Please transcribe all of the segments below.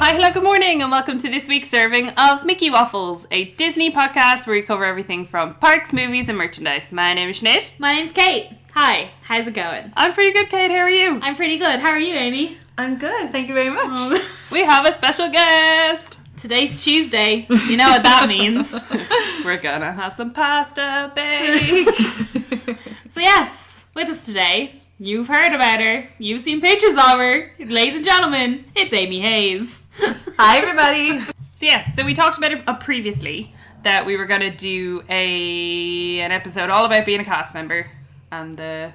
Hi, hello, good morning, and welcome to this week's serving of Mickey Waffles, a Disney podcast where we cover everything from parks, movies, and merchandise. My name is Sinead. My name's Kate. Hi, how's it going? I'm pretty good, Kate. How are you? I'm pretty good. How are you, Amy? I'm good, thank you very much. We have a special guest. Today's Tuesday. You know what that means. We're gonna have some pasta bake. So yes, with us today, you've heard about her. You've seen pictures of her. Ladies and gentlemen, it's Amy Hayes. Hi, everybody. So we talked about it previously that we were gonna do an episode all about being a cast member and the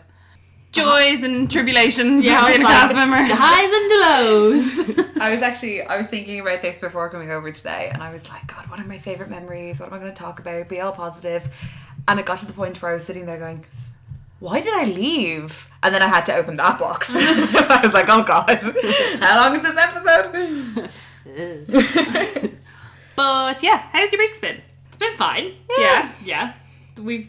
joys and tribulations of being a cast member. The highs and the lows. I was thinking about this before coming over today, and I was like, God, what are my favourite memories? What am I going to talk about? Be all positive. And it got to the point where I was sitting there going, why did I leave? And then I had to open that box. I was like, oh God, how long is this episode? But yeah, how's your week's been? It's been fine. Yeah. We're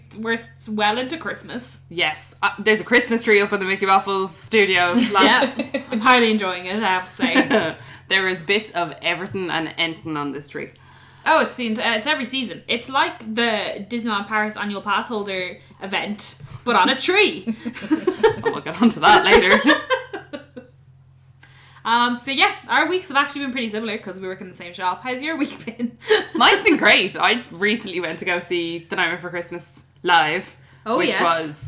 well into Christmas. Yes. There's a Christmas tree up in the Mickey Waffles studio. Yeah. I'm highly enjoying it, I have to say. There is bits of everything and anything on this tree. Oh, it's every season. It's like the Disneyland Paris annual pass holder event, but on a tree. We'll get onto that later. So yeah, our weeks have actually been pretty similar because we work in the same shop. How's your week been? Mine's been great. I recently went to go see The Nightmare Before Christmas live, which was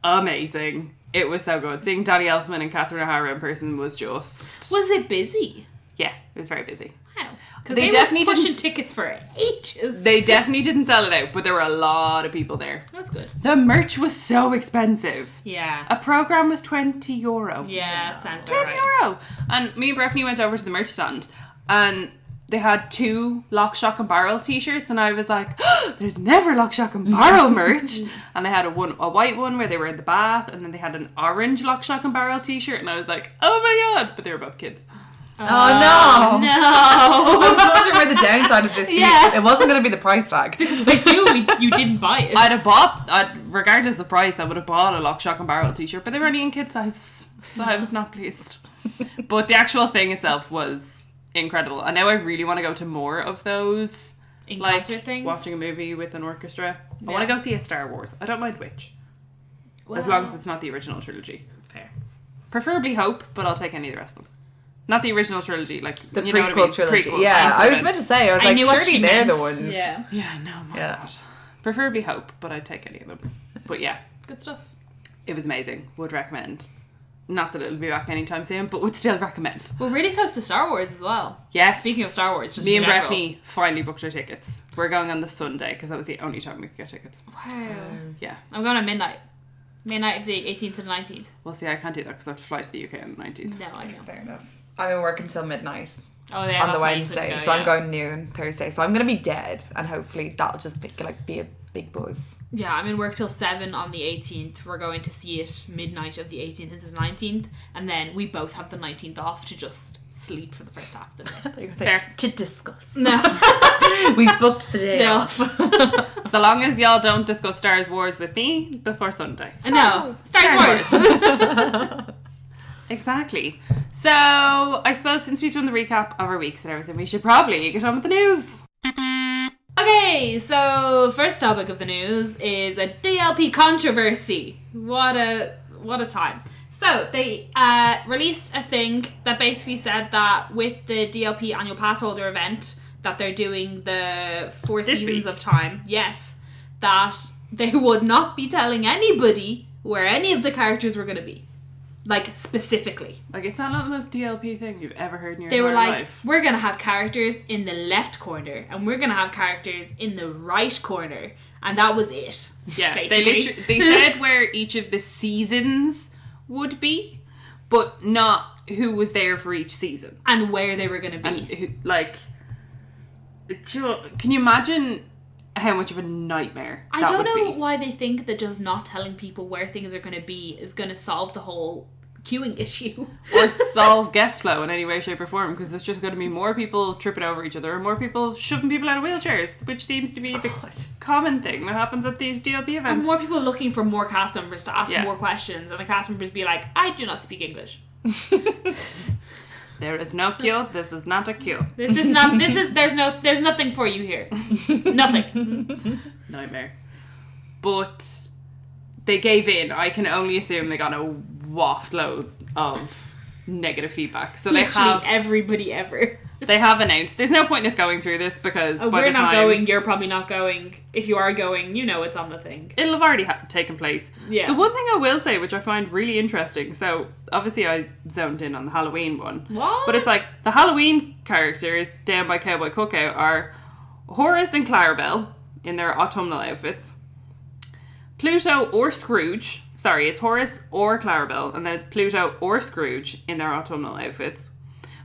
amazing. It was so good. Seeing Danny Elfman and Catherine O'Hara in person was just... Was it busy? Yeah, it was very busy. Wow. Because they definitely were pushing tickets for ages. They definitely didn't sell it out, but there were a lot of people there. That's good. The merch was so expensive. Yeah. A programme was €20. Yeah, that sounds about €20. And me and Breff went over to the merch stand, and they had 2 Lock, Shock and Barrel t-shirts, and I was like, oh, there's never Lock, Shock and Barrel merch. And they had a white one where they were in the bath, and then they had an orange Lock, Shock and Barrel t-shirt, and I was like, oh my God. But they were both kids. Oh no! No! I was wondering where the downside of this Yeah. It wasn't going to be the price tag. Because I knew you didn't buy it. I'd have bought, regardless of price, I would have bought a Lock, Shock and Barrel t-shirt, but they were only in kid sizes, so I was not pleased. But the actual thing itself was incredible, and now I really want to go to more of those, in like concert things. watching a movie with an orchestra. Yeah. I want to go see a Star Wars. I don't mind which, as long as it's not the original trilogy. Fair. Preferably Hope, but I'll take any of the rest of them. Not the original trilogy, like The you know prequel what I mean? trilogy. Prequels, Yeah, I was events. meant to say, I was I like, knew what surely she they're meant. the ones. Yeah. Yeah, no, my Yeah. God. Preferably Hope, but I'd take any of them. But yeah, Good stuff. it was amazing. Would recommend. Not that it'll be back anytime soon, but would still recommend. We're really close to Star Wars as well. Yes. Speaking of Star Wars, just me in and general. Breffney finally booked our tickets. We're going on the Sunday because that was the only time we could get tickets. Wow. Yeah. I'm going on midnight. Midnight of the 18th to the 19th. Well, see, I can't do that because I have to fly to the UK on the 19th. No, I know. Fair enough. I'm in work until midnight Oh, yeah, on the that's why you couldn't Wednesday, go, so yeah. I'm going noon Thursday. So I'm going to be dead, and hopefully that'll just be a big buzz. Yeah, I'm in work till 7 on the 18th. We're going to see it midnight of the 18th into the 19th, and then we both have the 19th off to just sleep for the first half of the day. Fair. To discuss. No. We booked the day Day off. So long as y'all don't discuss Star Wars with me before Sunday. No. Star Wars. Exactly. So, I suppose since we've done the recap of our weeks and everything, we should probably get on with the news. Okay, so first topic of the news is a DLP controversy. What a time. So they released a thing that basically said that with the DLP annual pass holder event that they're doing the 4 This seasons week. of time, yes, that they would not be telling anybody where any of the characters were going to be. Like, specifically. Like, it's not the most DLP thing you've ever heard in your They were entire like, life. we're going to have characters in the left corner and we're going to have characters in the right corner. And that was it. Yeah, basically. they said where each of the seasons would be, but not who was there for each season. And where they were going to And be. who, like, can you imagine how much of a nightmare I that don't would know be? why they think that just not telling people where things are going to be is going to solve the whole queuing issue. Or solve guest flow in any way, shape or form, because there's just going to be more people tripping over each other and more people shoving people out of wheelchairs, which seems to be the common thing that happens at these DLP events. And more people looking for more cast members to ask Yeah. more questions, and the cast members be like, I do not speak English. There is no queue. This is not a queue. There's nothing for you here. Nothing. Nightmare. But they gave in. I can only assume they got a waft load of negative feedback. So Literally everybody ever. They have announced. There's no point in us going through this because we're not going. You're probably not going. If you are going, you know it's on the thing. It'll have already taken place. Yeah. The one thing I will say, which I find really interesting, so obviously I zoned in on the Halloween one. What? But it's like the Halloween characters down by Cowboy Cookout are Horace and Clarabelle in their autumnal outfits. Pluto or Scrooge. Sorry, it's Horace or Clarabelle, and then it's Pluto or Scrooge in their autumnal outfits.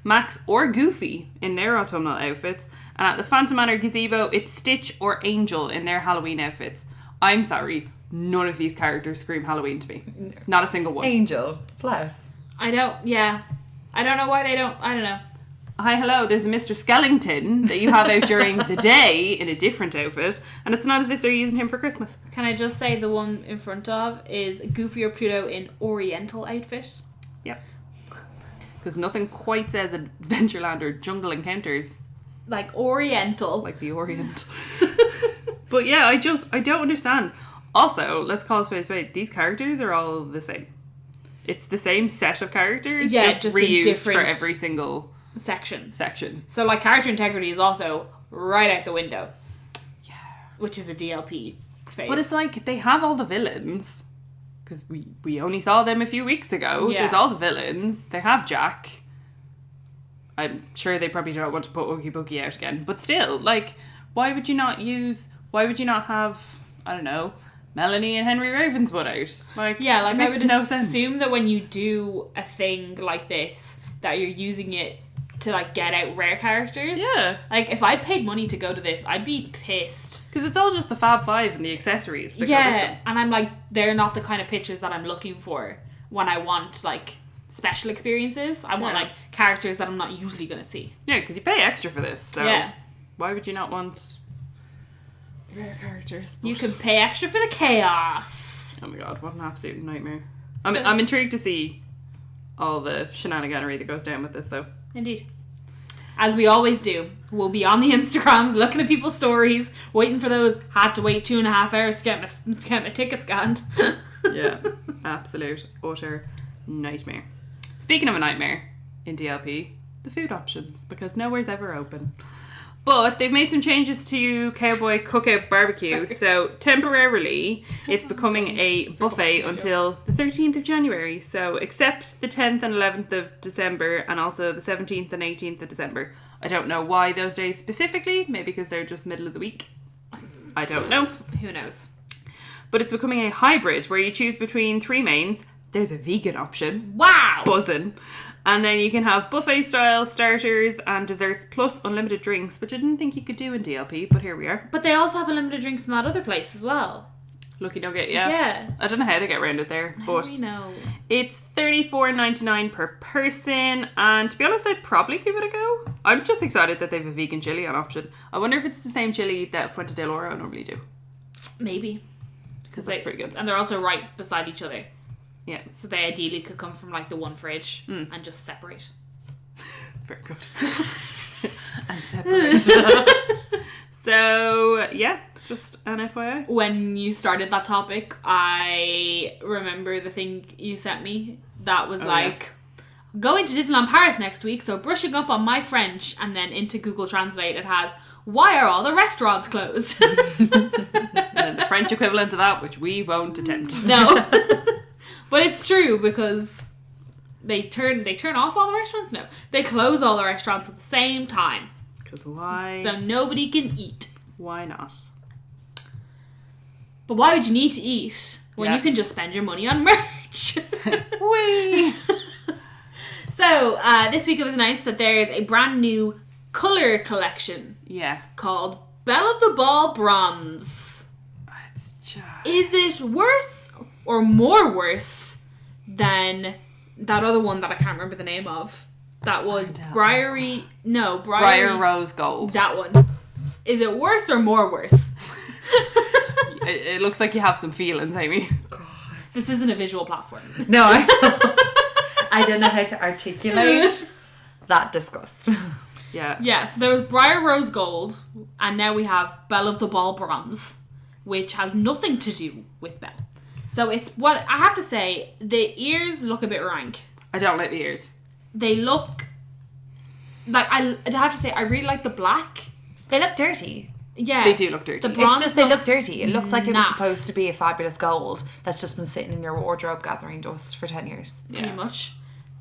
Max or Goofy in their autumnal outfits. And at the Phantom Manor gazebo, it's Stitch or Angel in their Halloween outfits. I'm sorry, none of these characters scream Halloween to me. Not a single one. Angel. Bless. I don't know why they don't. I don't know. Hi, hello, there's a Mr. Skellington that you have out during the day in a different outfit, and it's not as if they're using him for Christmas. Can I just say the one in front of is Goofy or Pluto in Oriental outfit? Yep. Because nothing quite says Adventureland or Jungle Encounters. Like Oriental. Like the Orient. But yeah, I don't understand. Also, let's call a spade a spade. These characters are all the same. It's the same set of characters, just reused different for every single section. So like character integrity is also right out the window. Yeah. Which is a DLP phase. But it's like they have all the villains. Because we only saw them a few weeks ago. Yeah. There's all the villains. They have Jack. I'm sure they probably don't want to put Oogie Boogie out again. But still, like, why would you not have, I don't know, Melanie and Henry Ravenswood out? Like, yeah, like it makes I would no assume sense. that when you do a thing like this, that you're using it to like get out rare characters. Yeah. Like if I'd paid money to go to this, I'd be pissed. Because it's all just the Fab Five and the accessories. That go with Yeah, them. and I'm like, they're not the kind of pictures that I'm looking for when I want like special experiences. I want like characters that I'm not usually going to see. Yeah, because you pay extra for this. So Yeah. why would you not want rare characters? You But- can pay extra for the chaos. Oh my god, what an absolute nightmare. I'm intrigued to see all the shenaniganery that goes down with this, though. Indeed. As we always do, we'll be on the Instagrams looking at people's stories, waiting for those. Had to wait 2.5 hours to get my ticket scanned. Yeah, absolute, utter nightmare. Speaking of a nightmare in DLP, the food options, because nowhere's ever open. But they've made some changes to Cowboy Cookout Barbecue, so temporarily it's becoming a buffet until the 13th of January, so except the 10th and 11th of December and also the 17th and 18th of December. I don't know why those days specifically, maybe because they're just middle of the week. I don't know. Who knows? But it's becoming a hybrid where you choose between 3 mains. There's a vegan option. Wow! Buzzing. And then you can have buffet style starters and desserts plus unlimited drinks, which I didn't think you could do in DLP, but here we are. But they also have unlimited drinks in that other place as well. Lucky nugget, yeah. Yeah. I don't know how they get around it there, but I know. it's $34.99 per person, and to be honest, I'd probably give it a go. I'm just excited that they have a vegan chili on option. I wonder if it's the same chili that Fuente del Oro normally do. Maybe. Because That's pretty good. And they're also right beside each other. Yeah. So they ideally could come from like the one fridge and just separate. Very good. And separate. So, yeah, just an FYI. When you started that topic, I remember the thing you sent me that was going to Disneyland Paris next week, so brushing up on my French, and then into Google Translate it has, why are all the restaurants closed? And then the French equivalent of that, which we won't attempt. No. But it's true because they turn off all the restaurants? No. They close all the restaurants at the same time. Because why? So nobody can eat. Why not? But why would you need to eat when you can just spend your money on merch? Whee! So, this week it was announced that there is a brand new colour collection Yeah. called Belle of the Ball Bronze. It's just... Is it worse or more worse than that other one that I can't remember the name of? That was Briar Rose Gold. That one. Is it worse or more worse? It looks like you have some feelings, Amy. This isn't a visual platform. No, I don't know how to articulate that disgust. Yeah. Yeah, so there was Briar Rose Gold, and now we have Belle of the Ball Bronze, which has nothing to do with Belle. So it's what I have to say, the ears look a bit rank. I don't like the ears. They look like I have to say I really like the black. They look dirty. Yeah. They do look dirty. The bronze It's just they look looks dirty. It looks like it was naff. supposed to be a fabulous gold that's just been sitting in your wardrobe gathering dust for 10 years. pretty much.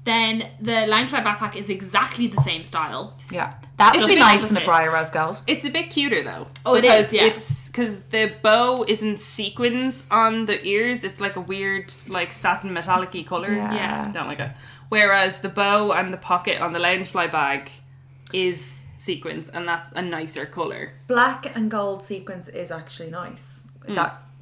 Then the Loungefly backpack is exactly the same style. Yeah. That would Just be nice in the opposites. Briar Rose Gold. It's a bit cuter though. Oh, it because is, yeah. It's because the bow isn't sequins on the ears. It's like a weird, like satin metallic-y colour. Yeah. Don't like it. Whereas the bow and the pocket on the Loungefly bag is sequins, and that's a nicer colour. Black and gold sequins is actually nice.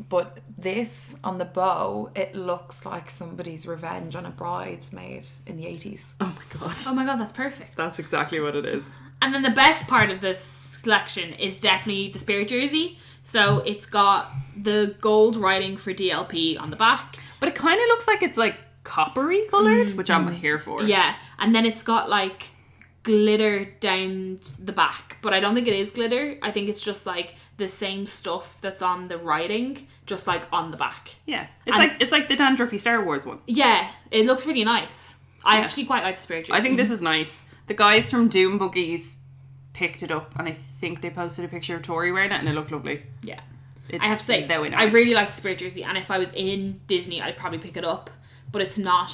But this on the bow, it looks like somebody's revenge on a bridesmaid in the 80s. Oh my god. Oh my god, that's perfect. That's exactly what it is. And then the best part of this collection is definitely the Spirit jersey. So it's got the gold writing for DLP on the back. But it kind of looks like it's like coppery coloured, which I'm here for. Yeah, and then it's got like glitter down the back, but I don't think it is glitter. I think it's just like the same stuff that's on the writing, just like on the back. Yeah. It's like the dandruffy Star Wars one. Yeah, it looks really nice. I Yeah. actually quite like the Spirit jersey. I think this is nice. The guys from Doom Buggies picked it up, and I think they posted a picture of Tori wearing it, and it looked lovely. Yeah. It's I have to say, very nice. I really like the Spirit jersey, and if I was in Disney, I'd probably pick it up, but it's not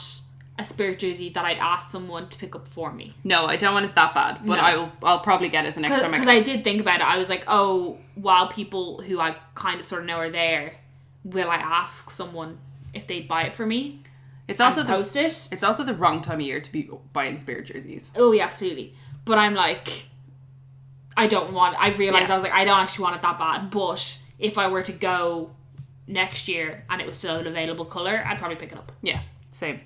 a Spirit jersey that I'd ask someone to pick up for me. No, I don't want it that bad, but No. I'll probably get it the next time I Because go. I did think about it. I was like, oh, while people who I kind of sort of know are there, will I ask someone if they'd buy it for me? It's also And the post it? It's also the wrong time of year to be buying Spirit jerseys. Oh, yeah, absolutely. But I'm like, I realised Yeah. I was like, I don't actually want it that bad, but if I were to go next year and it was still an available colour, I'd probably pick it up. Yeah, same.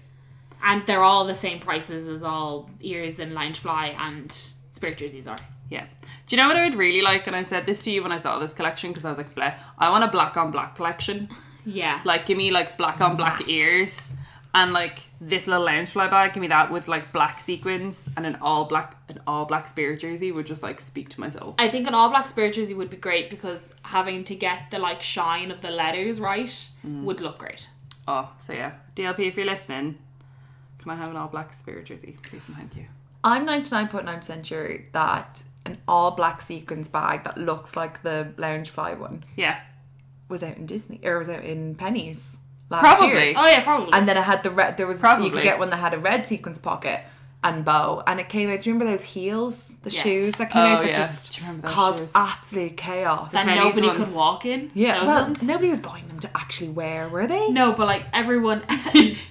And they're all the same prices as all ears and Loungefly and Spirit jerseys are. Yeah. Do you know what I would really like? And I said this to you when I saw this collection, because I was like, bleh, I want a black on black collection. Yeah. Like, give me like black on black ears, and like this little Loungefly bag, give me that with like black sequins, and an all black Spirit jersey would just like speak to my soul. I think an all black Spirit jersey would be great because having to get the like shine of the letters right would look great. Oh, so yeah. DLP, if you're listening, can I have an all black Spirit jersey, please and thank you. I'm 99.9% sure that an all black sequins bag that looks like the Loungefly one Yeah. was out in Disney, or was out in Penny's last Probably. year. Oh yeah, probably. And then it had the red, you Probably. could get one that had a red sequins pocket and bow, and it came out, do you remember those heels, the Yes. shoes that came Oh, out that yeah. just Do you remember those caused shoes? absolute chaos? that Penny's nobody ones. could walk in. Yeah, Those well, ones. nobody was buying them to actually wear, were they? No, but like everyone.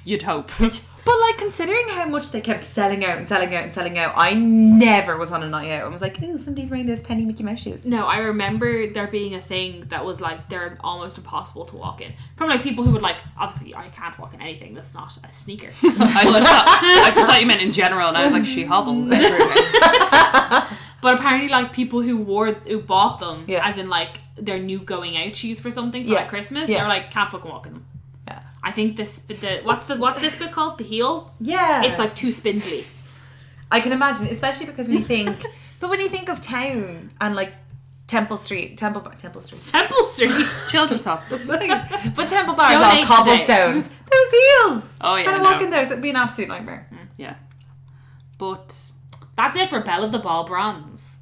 You'd hope. But like, considering how much they kept selling out and selling out and selling out, I never was on a night out and was like, ooh, somebody's wearing those penny Mickey Mouse shoes. No, I remember there being a thing that was like they're almost impossible to walk in. From like people who would like, obviously I can't walk in anything that's not a sneaker. I just thought you meant in general, and I was like, she hobbles everywhere. But apparently like people who bought them, Yeah. as in like their new going out shoes for something for Yeah. like Christmas, Yeah. they're like can't fucking walk in them. Yeah. I think what's this bit called? The heel? Yeah. It's like too spindly. I can imagine, especially because when you think, but when you think of town and like Temple Street. Temple Street. Children's Hospital. But Temple Bar is all Donate cobblestones. Those heels. Oh, yeah, Trying to no. walk in those, it'd be an absolute nightmare. Yeah. But That's it for Belle of the Ball Bronze.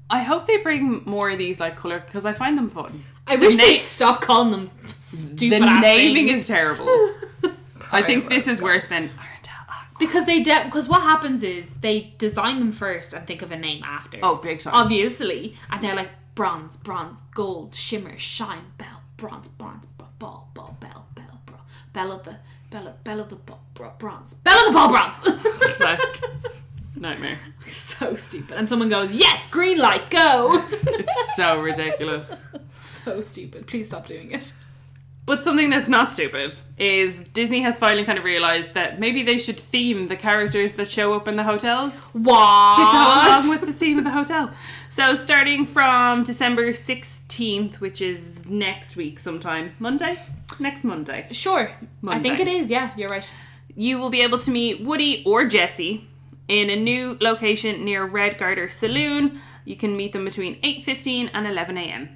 I hope they bring more of these like colour, because I find them fun. I wish na- they'd stop calling them stupid The ass naming things. is terrible. I think this is worse than Because because what happens is they design them first and think of a name after. Oh, big time. Obviously. And they're like bronze, gold, shimmer, shine, bell, bronze, ball, bell, bell of the bronze. Belle of the Ball Bronze. Like, nightmare. So stupid. And someone goes, yes, green light, go. It's so ridiculous. So stupid. Please stop doing it. But something that's not stupid is Disney has finally kind of realised that maybe they should theme the characters that show up in the hotels What? to go along with the theme of the hotel. So starting from December 16th, which is next week sometime, next Monday, Sure. I think Monday. it is, yeah, you're right. you will be able to meet Woody or Jessie in a new location near Red Garter Saloon. You can meet them between 8:15 and 11 a.m.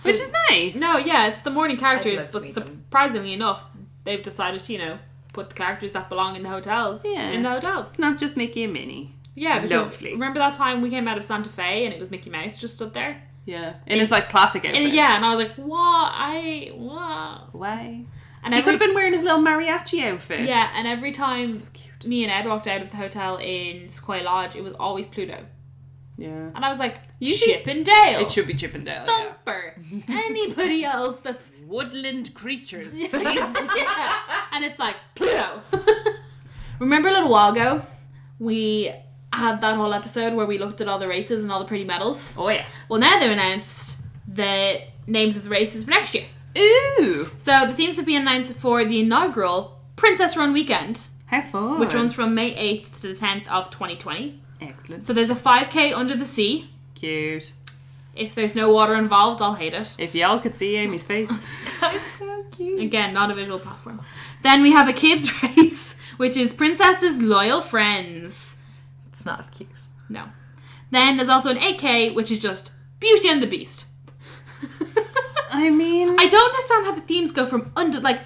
Which is nice. No, yeah, it's the morning characters, I'd love to but meet them. surprisingly enough, they've decided to, you know, put the characters that belong in the hotels in the hotels. It's not just Mickey and Minnie. Yeah, because Lovely. remember that time we came out of Santa Fe and it was Mickey Mouse just stood there? Yeah. In his like classic outfit. And, yeah, and I was like, what? Why? And He could have been wearing his little mariachi outfit. Yeah, and every time me and Ed walked out of the hotel in Sequoia Lodge, it was always Pluto. Yeah. And I was like, Usually- Chippendale. It should be Chippendale. Thumper. Anybody else that's... Yeah. Woodland creatures. yeah. And it's like, Pluto. Remember a little while ago, we had that whole episode where we looked at all the races and all the pretty medals? Oh, yeah. Well, now they've announced the names of the races for next year. Ooh. So the themes have been announced for the inaugural Princess Run weekend, How fun. which runs from May 8th to the 10th of 2020. Excellent. So there's a 5k under the sea. Cute. If there's no water involved, I'll hate it. If y'all could see Amy's face. That's so cute. Again, not a visual platform. Then we have a kids race, which is Princess's Loyal Friends. It's not as cute. No. Then there's also an 8k, which is just Beauty and the Beast. I mean... I don't understand how the themes go from under, like,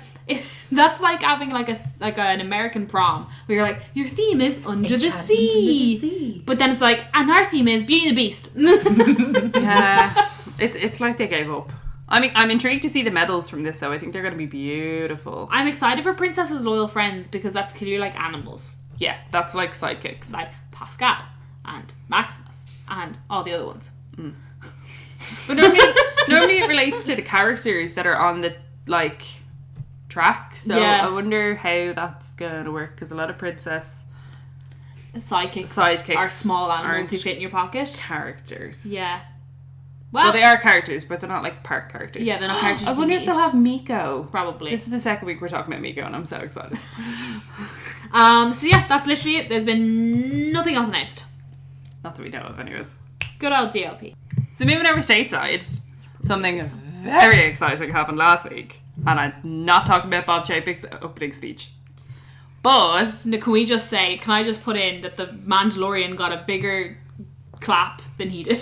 that's like having like an American prom where you're like, your theme is under the sea. But then it's like, and our theme is Beauty and the Beast. Yeah. It's like they gave up. I mean, I'm intrigued to see the medals from this, though. I think they're going to be beautiful. I'm excited for Princess's Loyal Friends because that's clearly like animals. Yeah, that's like sidekicks. Like Pascal and Maximus and all the other ones. But normally it relates to the characters that are on the, like, track. So Yeah. I wonder how that's going to work, because a lot of princess Sidekicks are small animals who aren't fit in your pocket. characters. Yeah. Well, they are characters, but they're not, like, park characters. Yeah, they're not characters. I you wonder can if they'll meet. have Miko. Probably. This is the second week we're talking about Miko, and I'm so excited. So yeah, that's literally it. There's been nothing else announced. Not that we know of, anyways. Good old DLP. So moving over stateside, something very exciting happened last week. And I'm not talking about Bob Chapek's opening speech. But... Now, can we just say, can I just put in that the Mandalorian got a bigger clap than he did?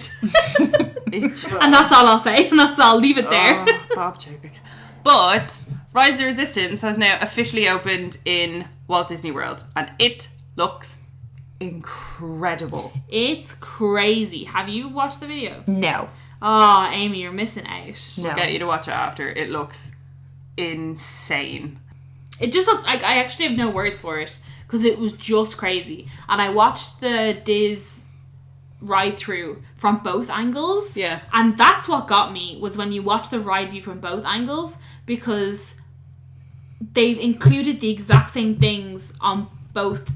And that's all I'll say. And that's all. I'll leave it there. Oh, Bob Chapek. But Rise of the Resistance has now officially opened in Walt Disney World. And it looks incredible. It's crazy. Have you watched the video? No. Oh, Amy, you're missing out. No. I'll get you to watch it after. It looks insane. It just looks like I actually have no words for it because it was just crazy. And I watched the Diz ride through from both angles. Yeah. And that's what got me was when you watch the ride view from both angles because they've included the exact same things on both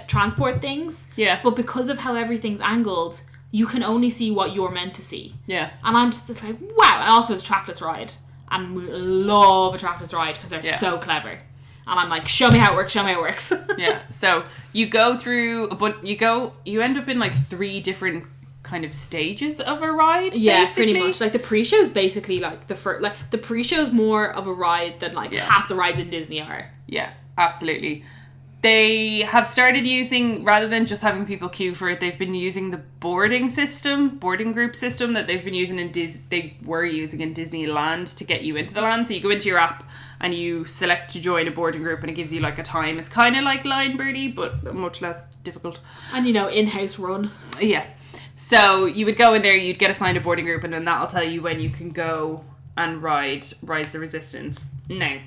transport things. Yeah. But because of how everything's angled, you can only see what you're meant to see. Yeah. And I'm just like, wow. And also it's a trackless ride. And we love a trackless ride because they're so clever. And I'm like, show me how it works, show me how it works. Yeah. So you go through, but you end up in like 3 different kind of stages of a ride. Yeah, basically. pretty much. Like the pre-show is basically like the first, like the pre-show is more of a ride than like half the rides in Disney are. Yeah, absolutely. They have started using, rather than just having people queue for it, they've been using the boarding group system that they've been using they were using in Disneyland to get you into the land. So you go into your app and you select to join a boarding group and it gives you like a time. It's kind of like Line Birdie, but much less difficult. And in-house run. Yeah. So you would go in there, you'd get assigned a boarding group, and then that'll tell you when you can go and ride Rise of the Resistance. Now,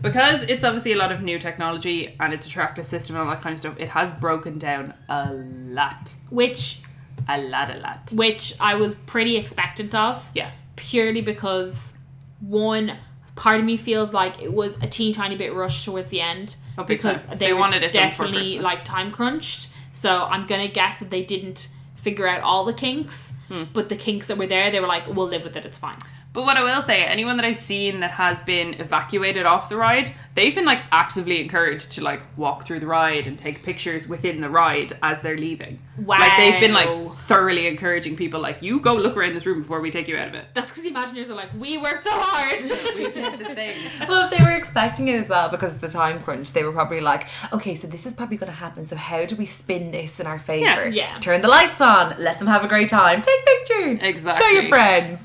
because it's obviously a lot of new technology and it's a trackless system and all that kind of stuff, it has broken down a lot. Which A lot. Which I was pretty expectant of. Yeah. Purely because, one, part of me feels like it was a teeny tiny bit rushed towards the end. Oh, big because time. they wanted it done for definitely Christmas. like time crunched. So I'm going to guess that they didn't figure out all the kinks. But the kinks that were there, they were like, we'll live with it, it's fine. But what I will say, anyone that I've seen that has been evacuated off the ride, they've been like actively encouraged to like walk through the ride and take pictures within the ride as they're leaving. Wow. Like they've been like thoroughly encouraging people like, you go look around this room before we take you out of it. That's because the Imagineers are like, we worked so hard. We did the thing. Well, if they were expecting it as well because of the time crunch, they were probably like, okay, so this is probably going to happen, so how do we spin this in our favour? Yeah. Turn the lights on, let them have a great time, take pictures, Exactly. show your friends.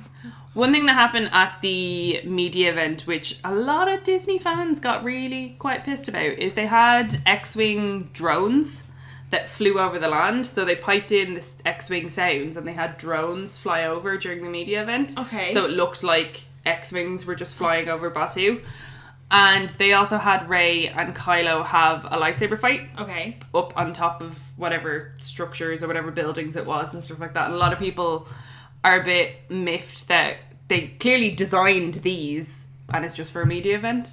One thing that happened at the media event, which a lot of Disney fans got really quite pissed about, is they had X-Wing drones that flew over the land. So they piped in this X-Wing sounds and they had drones fly over during the media event. Okay. So it looked like X-Wings were just flying over Batuu. And they also had Rey and Kylo have a lightsaber fight. Okay. Up on top of whatever structures or whatever buildings it was and stuff like that. And a lot of people are a bit miffed that they clearly designed these and it's just for a media event.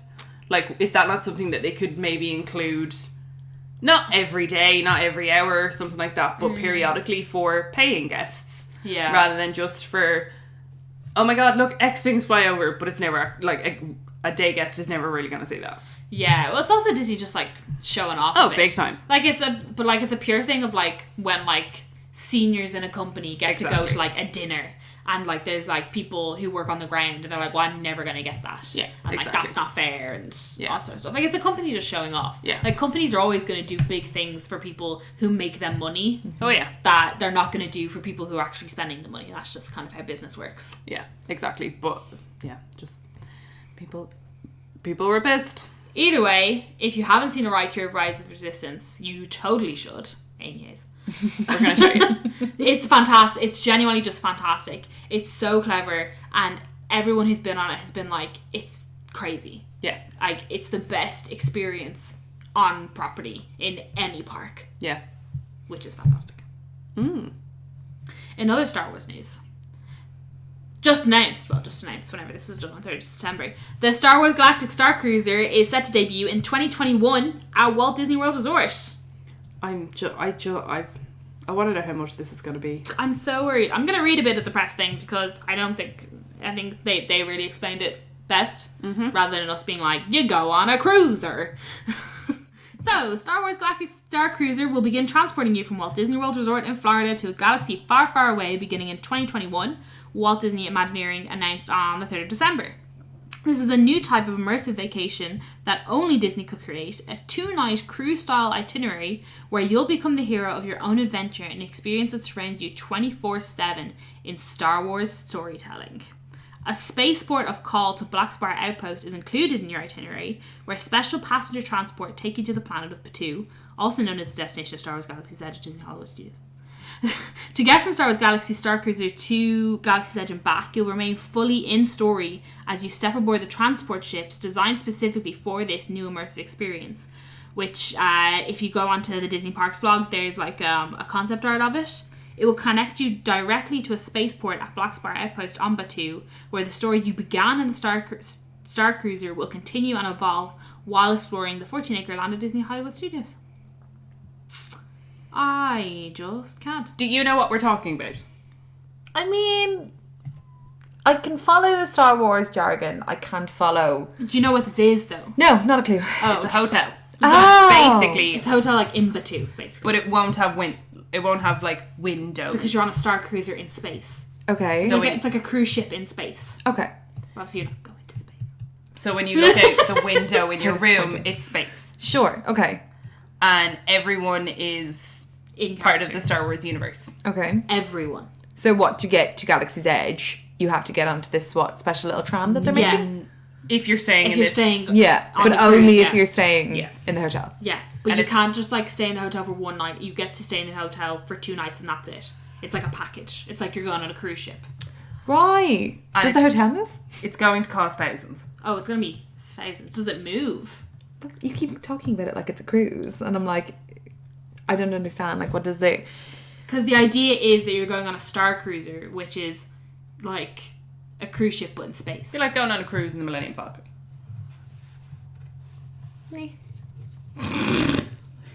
Like, is that not something that they could maybe include, not every day, not every hour or something like that, but periodically for paying guests? Yeah. Rather than just for, oh my god, look, X-Wings fly over, but it's never, like, a day guest is never really going to see that. Yeah, well, it's also Disney just like showing off. Oh, a bit. big time. Like it's a pure thing of like when like seniors in a company get to go to like a dinner and like there's like people who work on the ground and they're like, well, I'm never gonna get that. Yeah, and like exactly. that's not fair and all that sort of stuff. Like it's a company just showing off. Yeah. Like companies are always gonna do big things for people who make them money. Oh yeah. That they're not gonna do for people who are actually spending the money. That's just kind of how business works. Yeah, exactly. But yeah, just people were pissed. Either way, if you haven't seen a ride through of Rise of Resistance, you totally should. Amy Hayes. We're going to show you. It's fantastic. It's genuinely just fantastic. It's so clever, and everyone who's been on it has been like, it's crazy. Yeah. Like, it's the best experience on property in any park, Yeah. which is fantastic. In other Star Wars news, just announced whenever this was done on 3rd of September, the Star Wars Galactic Star Cruiser is set to debut in 2021 at Walt Disney World Resort. I want to know how much this is going to be. I'm so worried. I'm going to read a bit of the press thing because I think they really explained it best rather than us being like, you go on a cruiser. So, Star Wars Galactic Star Cruiser will begin transporting you from Walt Disney World Resort in Florida to a galaxy far, far away beginning in 2021, Walt Disney Imagineering announced on the 3rd of December. This is a new type of immersive vacation that only Disney could create, a 2-night cruise-style itinerary where you'll become the hero of your own adventure, an experience that surrounds you 24/7 in Star Wars storytelling. A spaceport of call to Black Spire Outpost is included in your itinerary, where special passenger transport take you to the planet of Batuu, also known as the destination of Star Wars Galaxy's Edge at Disney Hollywood Studios. To get from Star Wars Galaxy Star Cruiser to Galaxy's Edge and back, you'll remain fully in story as you step aboard the transport ships designed specifically for this new immersive experience, which, if you go onto the Disney Parks blog, there's like a concept art of it. It will connect you directly to a spaceport at Black Spire Outpost on Batuu, where the story you began in the Star Cruiser will continue and evolve while exploring the 14-acre land at Disney Hollywood Studios. I just can't. Do you know what we're talking about? I mean, I can follow the Star Wars jargon. I can't follow. Do you know what this is, though? No, not a clue. Oh, It's a hotel. Oh. Basically, it's a hotel like in Batuu, basically. but it won't have like windows Because you're on a Star Cruiser in space. Okay. So It's like a cruise ship in space. Okay. Obviously, you're not going to space. So when you look out the window in your room, disappointing. it's space, Sure. Okay. and everyone is In part of character. the Star Wars universe. Okay. Everyone. So what, to get to Galaxy's Edge, you have to get onto this, special little tram that they're Yeah. making? If you're staying If in you're this, staying- Yeah, On but the only cruise, if yeah. you're staying Yes. in the hotel. Yeah. But And you it's- can't just like stay in the hotel for one night. You get to stay in the hotel for 2 nights and that's it. It's like a package. It's like you're going on a cruise ship. Right. And Does the it's- hotel move? it's going to cost thousands. Oh, it's going to be thousands. Does it move? You keep talking about it like it's a cruise, and I'm like, I don't understand. Like, what does it... Because the idea is that you're going on a Star Cruiser, which is like a cruise ship but in space. You're like going on a cruise in the Millennium Falcon.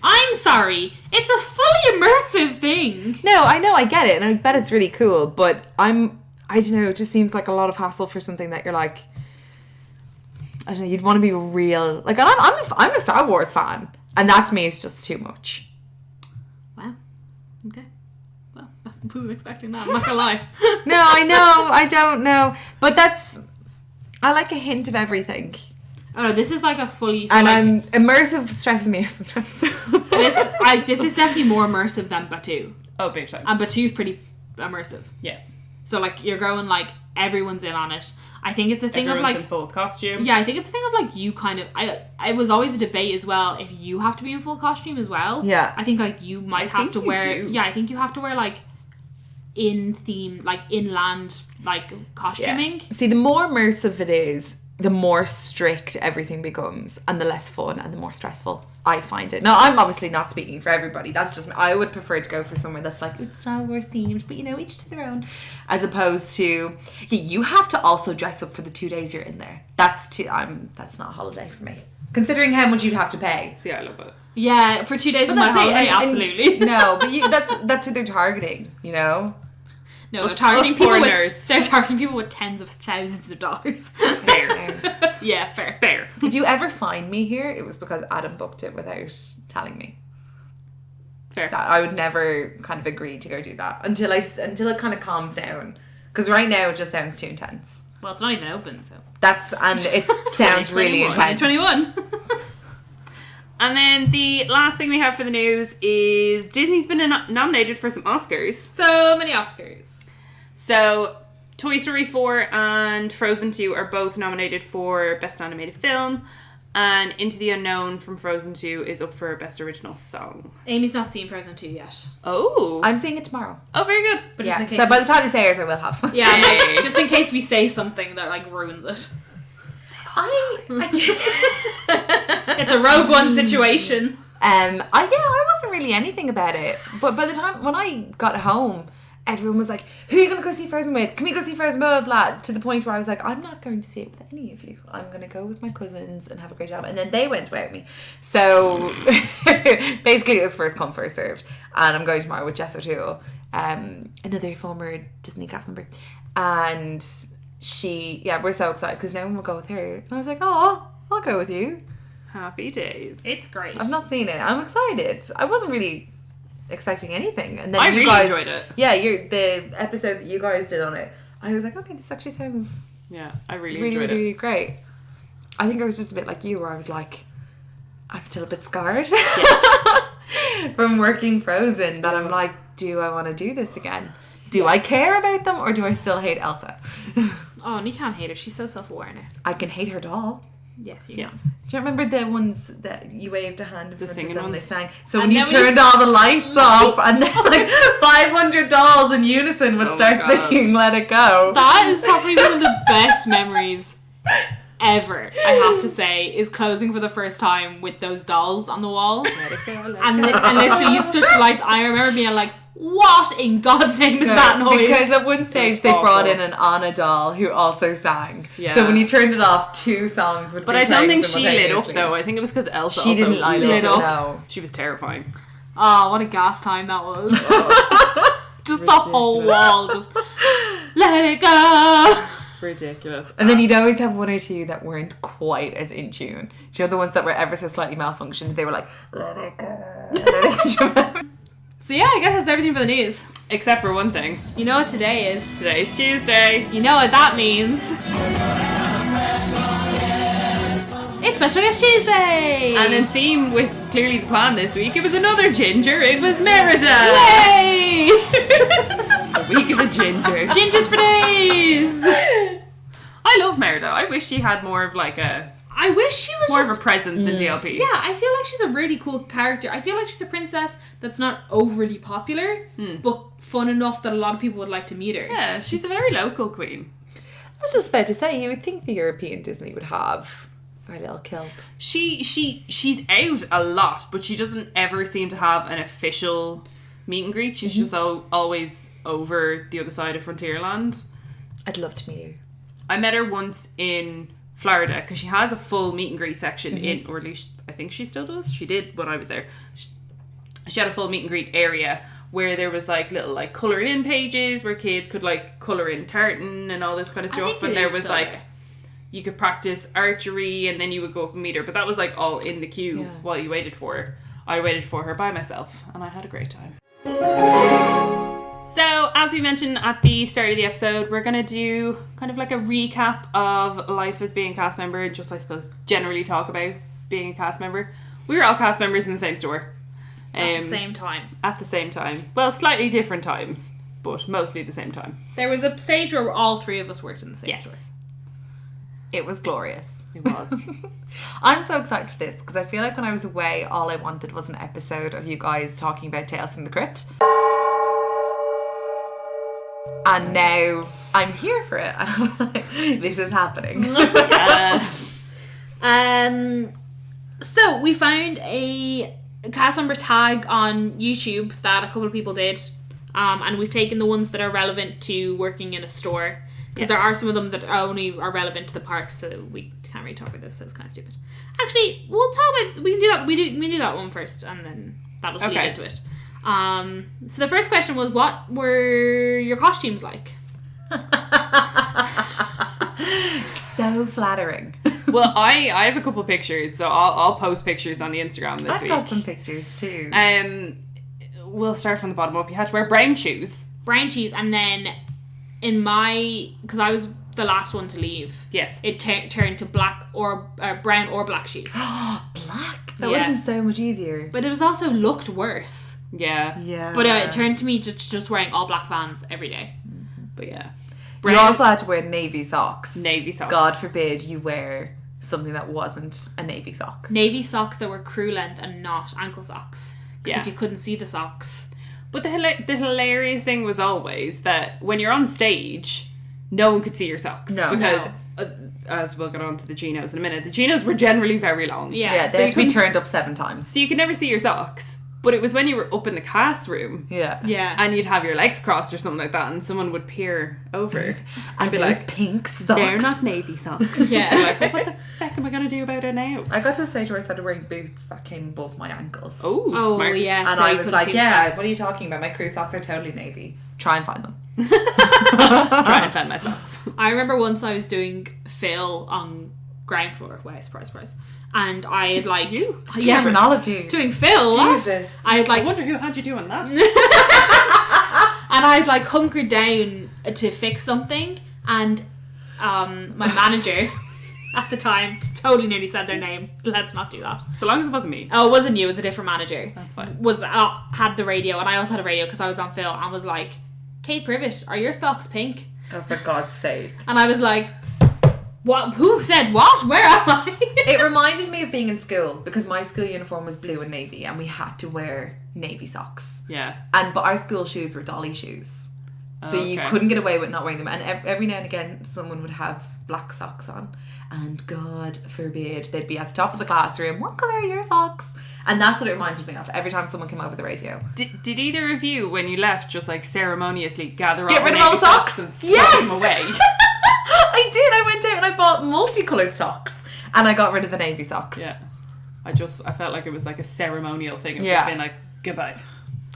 I'm sorry. It's a fully immersive thing. No, I know, I get it, and I bet it's really cool, but I'm I don't know, it just seems like a lot of hassle for something that you're like, I don't know, you'd want to be real. Like, I'm a Star Wars fan, and that to me is just too much. Wow. Okay. Well, I wasn't expecting that. I'm not gonna lie. No, I know. I don't know. But I like a hint of everything. Oh no, this is like a fully... So and like, immersive stresses me sometimes. this is definitely more immersive than Batu. Oh, big time. And Batu's pretty immersive. Yeah. So like you're going like everyone's in on it. I think it's a thing Everyone's of like in full costume. Yeah, I think it's a thing of like you kind of I was always a debate as well if you have to be in full costume as well. Yeah. I think like you might have to wear I think you have to wear like in theme like inland like costuming. Yeah. See, the more immersive it is, the more strict everything becomes, and the less fun and the more stressful I find it. Now, I'm obviously not speaking for everybody. That's just me. I would prefer to go for somewhere that's like, it's Star Wars themed, but each to their own. As opposed to, you have to also dress up for the 2 days you're in there. That's not a holiday for me. Considering how much you'd have to pay. See, I love it. Yeah, for 2 days of my holiday, absolutely. No, but that's who they're targeting, you know? No, Us they're targeting people nerds. they're targeting people with tens of thousands of dollars. Fair. Yeah, fair. Fair. If you ever find me here, it was because Adam booked it without telling me. Fair. That I would never kind of agree to go do that until it kind of calms down. Because right now it just sounds too intense. Well, it's not even open, so. And it sounds really intense. 2021. And then the last thing we have for the news is Disney's been nominated for some Oscars. So many Oscars. So, Toy Story 4 and Frozen 2 are both nominated for Best Animated Film. And Into the Unknown from Frozen 2 is up for Best Original Song. Amy's not seen Frozen 2 yet. Oh. I'm seeing it tomorrow. Oh, very good. But Yeah. just in case So by the time this airs, I will have. Yeah, Yay. just in case we say something that like ruins it. It's a Rogue One situation. I wasn't really anything about it. But by the time when I got home, everyone was like, who are you going to go see Frozen with? Can we go see Frozen? Blah, blah, blah. To the point where I was like, I'm not going to see it with any of you. I'm going to go with my cousins and have a great time. And then they went without me. So basically it was first come, first served. And I'm going tomorrow with Jess O'Toole, another former Disney cast member. And we're so excited because no one will go with her. And I was like, oh, I'll go with you. Happy days. It's great. I've not seen it. I'm excited. I wasn't really expecting anything, and then I you really guys enjoyed it. Yeah, the episode that you guys did on it, I was like, okay, this actually sounds Yeah, I really really, enjoyed really, it. really great. I think I was just a bit like you, where I was like, I'm still a bit scarred from working Frozen, that I'm like, do I want to do this again? Do I care about them, or do I still hate Elsa? Oh, and you can't hate her. She's so self-aware now. I can hate her doll. Yes, you Yes. can. Do you remember the ones that you waved a hand in front singing of them and they ones? sang? So And when you then when turned you all the lights off, and then like 500 dolls in unison would Oh my start God. singing "Let It Go." That is probably one of the best memories ever, I have to say, is closing for the first time with those dolls on the wall. And literally you'd switch the lights. I remember being like, what in God's name is that noise? Because at one stage was they brought awful. in an Anna doll who also sang. Yeah. So when you turned it off, 2 songs would But be I don't playing think she lit up simultaneously. though. I think it was because Elsa She also didn't light lit up. up. No. She was terrifying. Oh, what a gas time that was. Just the whole wall, just let it go. Ridiculous. And then you'd always have 1 or 2 that weren't quite as in tune. Do you know the ones that were ever so slightly malfunctioned? They were like, "Let it go." So yeah, I guess that's everything for the news. Except for one thing. You know what today is. Today's Tuesday. You know what that means. It's Special Guest Tuesday! And in theme with clearly the plan this week, it was another ginger. It was Merida. Yay! A week of a ginger. Gingers for days! I love Merida. I wish she had more of like a I wish she was more just... of a presence in DLP. Yeah, I feel like she's a really cool character. I feel like she's a princess that's not overly popular, but fun enough that a lot of people would like to meet her. Yeah, she's a very local queen. I was just about to say, you would think the European Disney would have a little kilt. She's out a lot, but she doesn't ever seem to have an official meet and greet. She's just always over the other side of Frontierland. I'd love to meet her. I met her once in Florida because she has a full meet and greet section in, or at least I think she still does. She did when I was there. She had a full meet and greet area where there was like little like colouring in pages where kids could like colour in tartan and all this kind of stuff, and there was like you could practice archery and then you would go up and meet her, but that was like all in the queue while you waited for her. I waited for her by myself and I had a great time. So, as we mentioned at the start of the episode, we're going to do kind of like a recap of life as being a cast member, and just, I suppose, generally talk about being a cast member. We were all cast members in the same store. At the same time. At the same time. Well, slightly different times, but mostly the same time. There was a stage where all three of us worked in the same store. It was glorious. It was. I'm so excited for this because I feel like when I was away, all I wanted was an episode of you guys talking about Tales from the Crypt. And now I'm here for it. And I'm like, this is happening. Yes. So we found a cast member tag on YouTube that a couple of people did. And we've taken the ones that are relevant to working in a store. Because there are some of them that only are relevant to the park, so we can't really talk about this, so it's kind of stupid. Actually, we'll talk about... We can do that. We do that one first, and then that'll lead into it. So the first question was, what were your costumes like? So flattering. Well, I have a couple pictures, so I'll post pictures on the Instagram this week. I've got some pictures too. We'll start from the bottom up. You had to wear brown shoes. Brown shoes, and then because I was the last one to leave. Yes. It turned to black or brown or black shoes. Black? That would have been so much easier. But it was also looked worse. Yeah. Yeah. But it turned to me just wearing all black Vans every day. But yeah. You also had to wear navy socks. Navy socks. God forbid you wear something that wasn't a navy sock. Navy socks that were crew length and not ankle socks. Because if you couldn't see the socks. But the hilarious thing was always that when you're on stage, no one could see your socks. No. Because, as we'll get on to the chinos in a minute, the chinos were generally very long. Yeah. They had to be turned up 7 times. So you could never see your socks. But it was when you were up in the cast room. Yeah. And you'd have your legs crossed or something like that, and someone would peer over and be like, pink socks. They're not navy socks. Yeah. Like, well, what the fuck am I going to do about it now? I got to the stage where I started wearing boots that came above my ankles. Oh, smart. Yeah. And so I you was couldn't like, see the yeah, socks. what are you talking about? My crew socks are totally navy. Try and find them. Try and find my socks. I remember once I was doing Phil on ground floor. Wow, surprise. And I had like... You? Terminology. Doing Phil, Jesus. I had like... I wonder who had you doing that. And I'd like hunkered down to fix something, and my manager at the time totally nearly said their name. Let's not do that. So long as it wasn't me. Oh, it wasn't you. It was a different manager. That's fine. Had the radio, and I also had a radio because I was on Phil, and was like, Kate Privet, are your socks pink? Oh, for God's sake. And I was like, what? Who said what? Where am I? It reminded me of being in school because my school uniform was blue and navy and we had to wear navy socks. Yeah. But our school shoes were dolly shoes. So you Okay. couldn't get away with not wearing them. And every now and again someone would have black socks on. And God forbid they'd be at the top of the classroom. What colour are your socks? And that's what it reminded me of every time someone came over the radio. Did either of you, when you left, just like ceremoniously gather Get all rid the of all navy the socks? and Yes! throw them away? I did. I went out and I bought multicoloured socks. And I got rid of the navy socks. Yeah. I felt like it was like a ceremonial thing of Yeah. just being like, goodbye.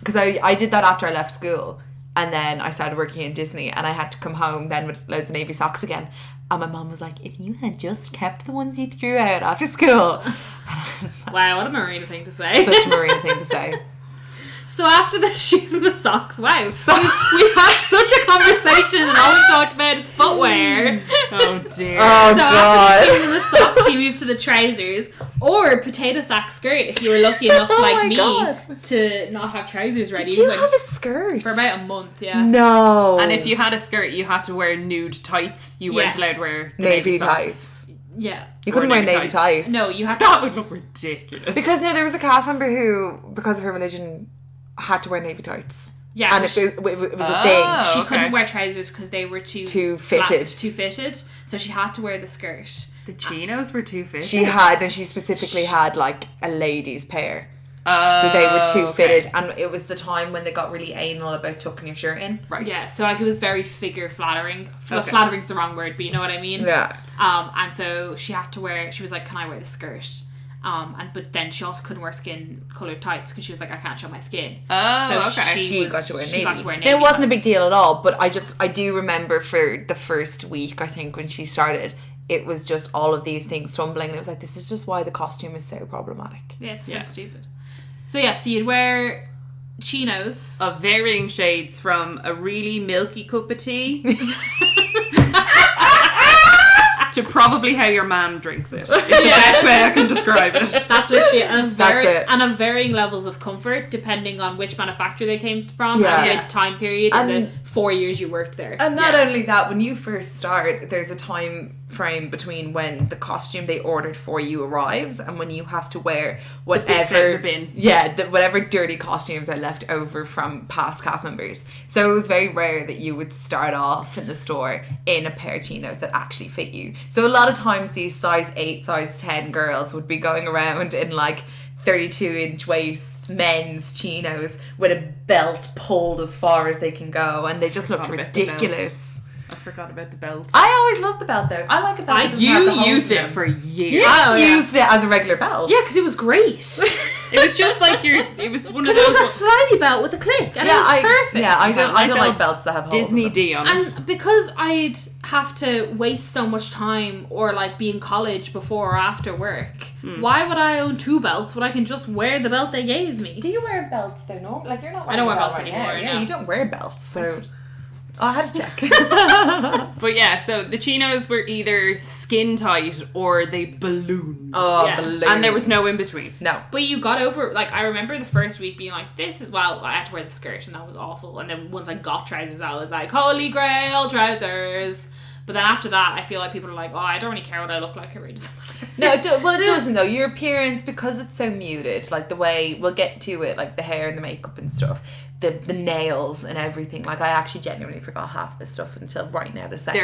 Because I did that after I left school. And then I started working in Disney and I had to come home then with loads of navy socks again. And my mum was like, if you had just kept the ones you threw out after school. Wow, what a Marina thing to say. Such a Marina thing to say. So after the shoes and the socks, wow, we had such a conversation and all we talked about is footwear. Oh dear. Oh, So God. after the shoes and the socks, you moved to the trousers or potato sack skirt if you were lucky enough, Oh like my me, God. to not have trousers ready. Did you when- have a skirt? for about a month, yeah. No. And if you had a skirt, you had to wear nude tights. You weren't allowed to wear the Navy socks. tights. Yeah. You couldn't Or wear navy navy tights. tights. No, you had to. That would look ridiculous. Because no, there was a cast member who, because of her religion, had to wear navy tights. Yeah, And but it was a Oh. thing. she okay. couldn't wear trousers because they were too fitted. too fitted. So she had to wear the skirt. The chinos were too fitted. She had, and she specifically had like a ladies' pair. So they were too fitted, and it was the time when they got really anal about tucking your shirt in. Right. Yeah, so like it was very figure flattering. Okay. Flattering's the wrong word, but you know what I mean. Yeah. And so she had to wear. She was like, "Can I wear the skirt?" But then she also couldn't wear skin coloured tights because she was like, I can't show my skin. Oh, so okay. She got to wear navy. got to wear navy. It wasn't a big tights. deal at all, but I do remember for the first week, I think, when she started, it was just all of these things tumbling, and it was like, this is just why the costume is so problematic. Yeah, it's so stupid. So so you'd wear chinos. Of varying shades, from a really milky cup of tea to probably how your mum drinks it. It's the best way I can describe it. That's literally it. And of varying levels of comfort depending on which manufacturer they came from and the time period and the 4 years you worked there. And not only that, when you first start, there's a time frame between when the costume they ordered for you arrives and when you have to wear whatever whatever dirty costumes are left over from past cast members. So it was very rare that you would start off in the store in a pair of chinos that actually fit you. So a lot of times these size 8, size 10 girls would be going around in like 32-inch waists, men's chinos with a belt pulled as far as they can go, and they just looked ridiculous. I forgot about the belt. I always loved the belt though. I like a belt. that doesn't have the You holes used in it them. for years. You used it as a regular belt. Yeah, because it was great. It was just like it was one of Because it those was a slidey belt with a click, and it was perfect. Yeah, I don't felt like belts that have holes Disney in them. D on it. And because I'd have to waste so much time or like be in college before or after work, why would I own 2 belts when I can just wear the belt they gave me? Do you wear belts though? No, like you're not. I don't wear belts right anymore. now. Yeah, no. you don't wear belts. So I had to check. But yeah, so the chinos were either skin tight or they ballooned. Yeah. balloons. And there was no in between. No. But you got over, like, I remember the first week being like, I had to wear the skirt and that was awful. And then once I got trousers, I was like, holy grail trousers. But then after that, I feel like people are like, oh, I don't really care what I look like. I really just No, it doesn't though. Your appearance, because it's so muted, like the way, we'll get to it, like the hair and the makeup and stuff, the nails and everything. Like I actually genuinely forgot half the stuff until right now, the second.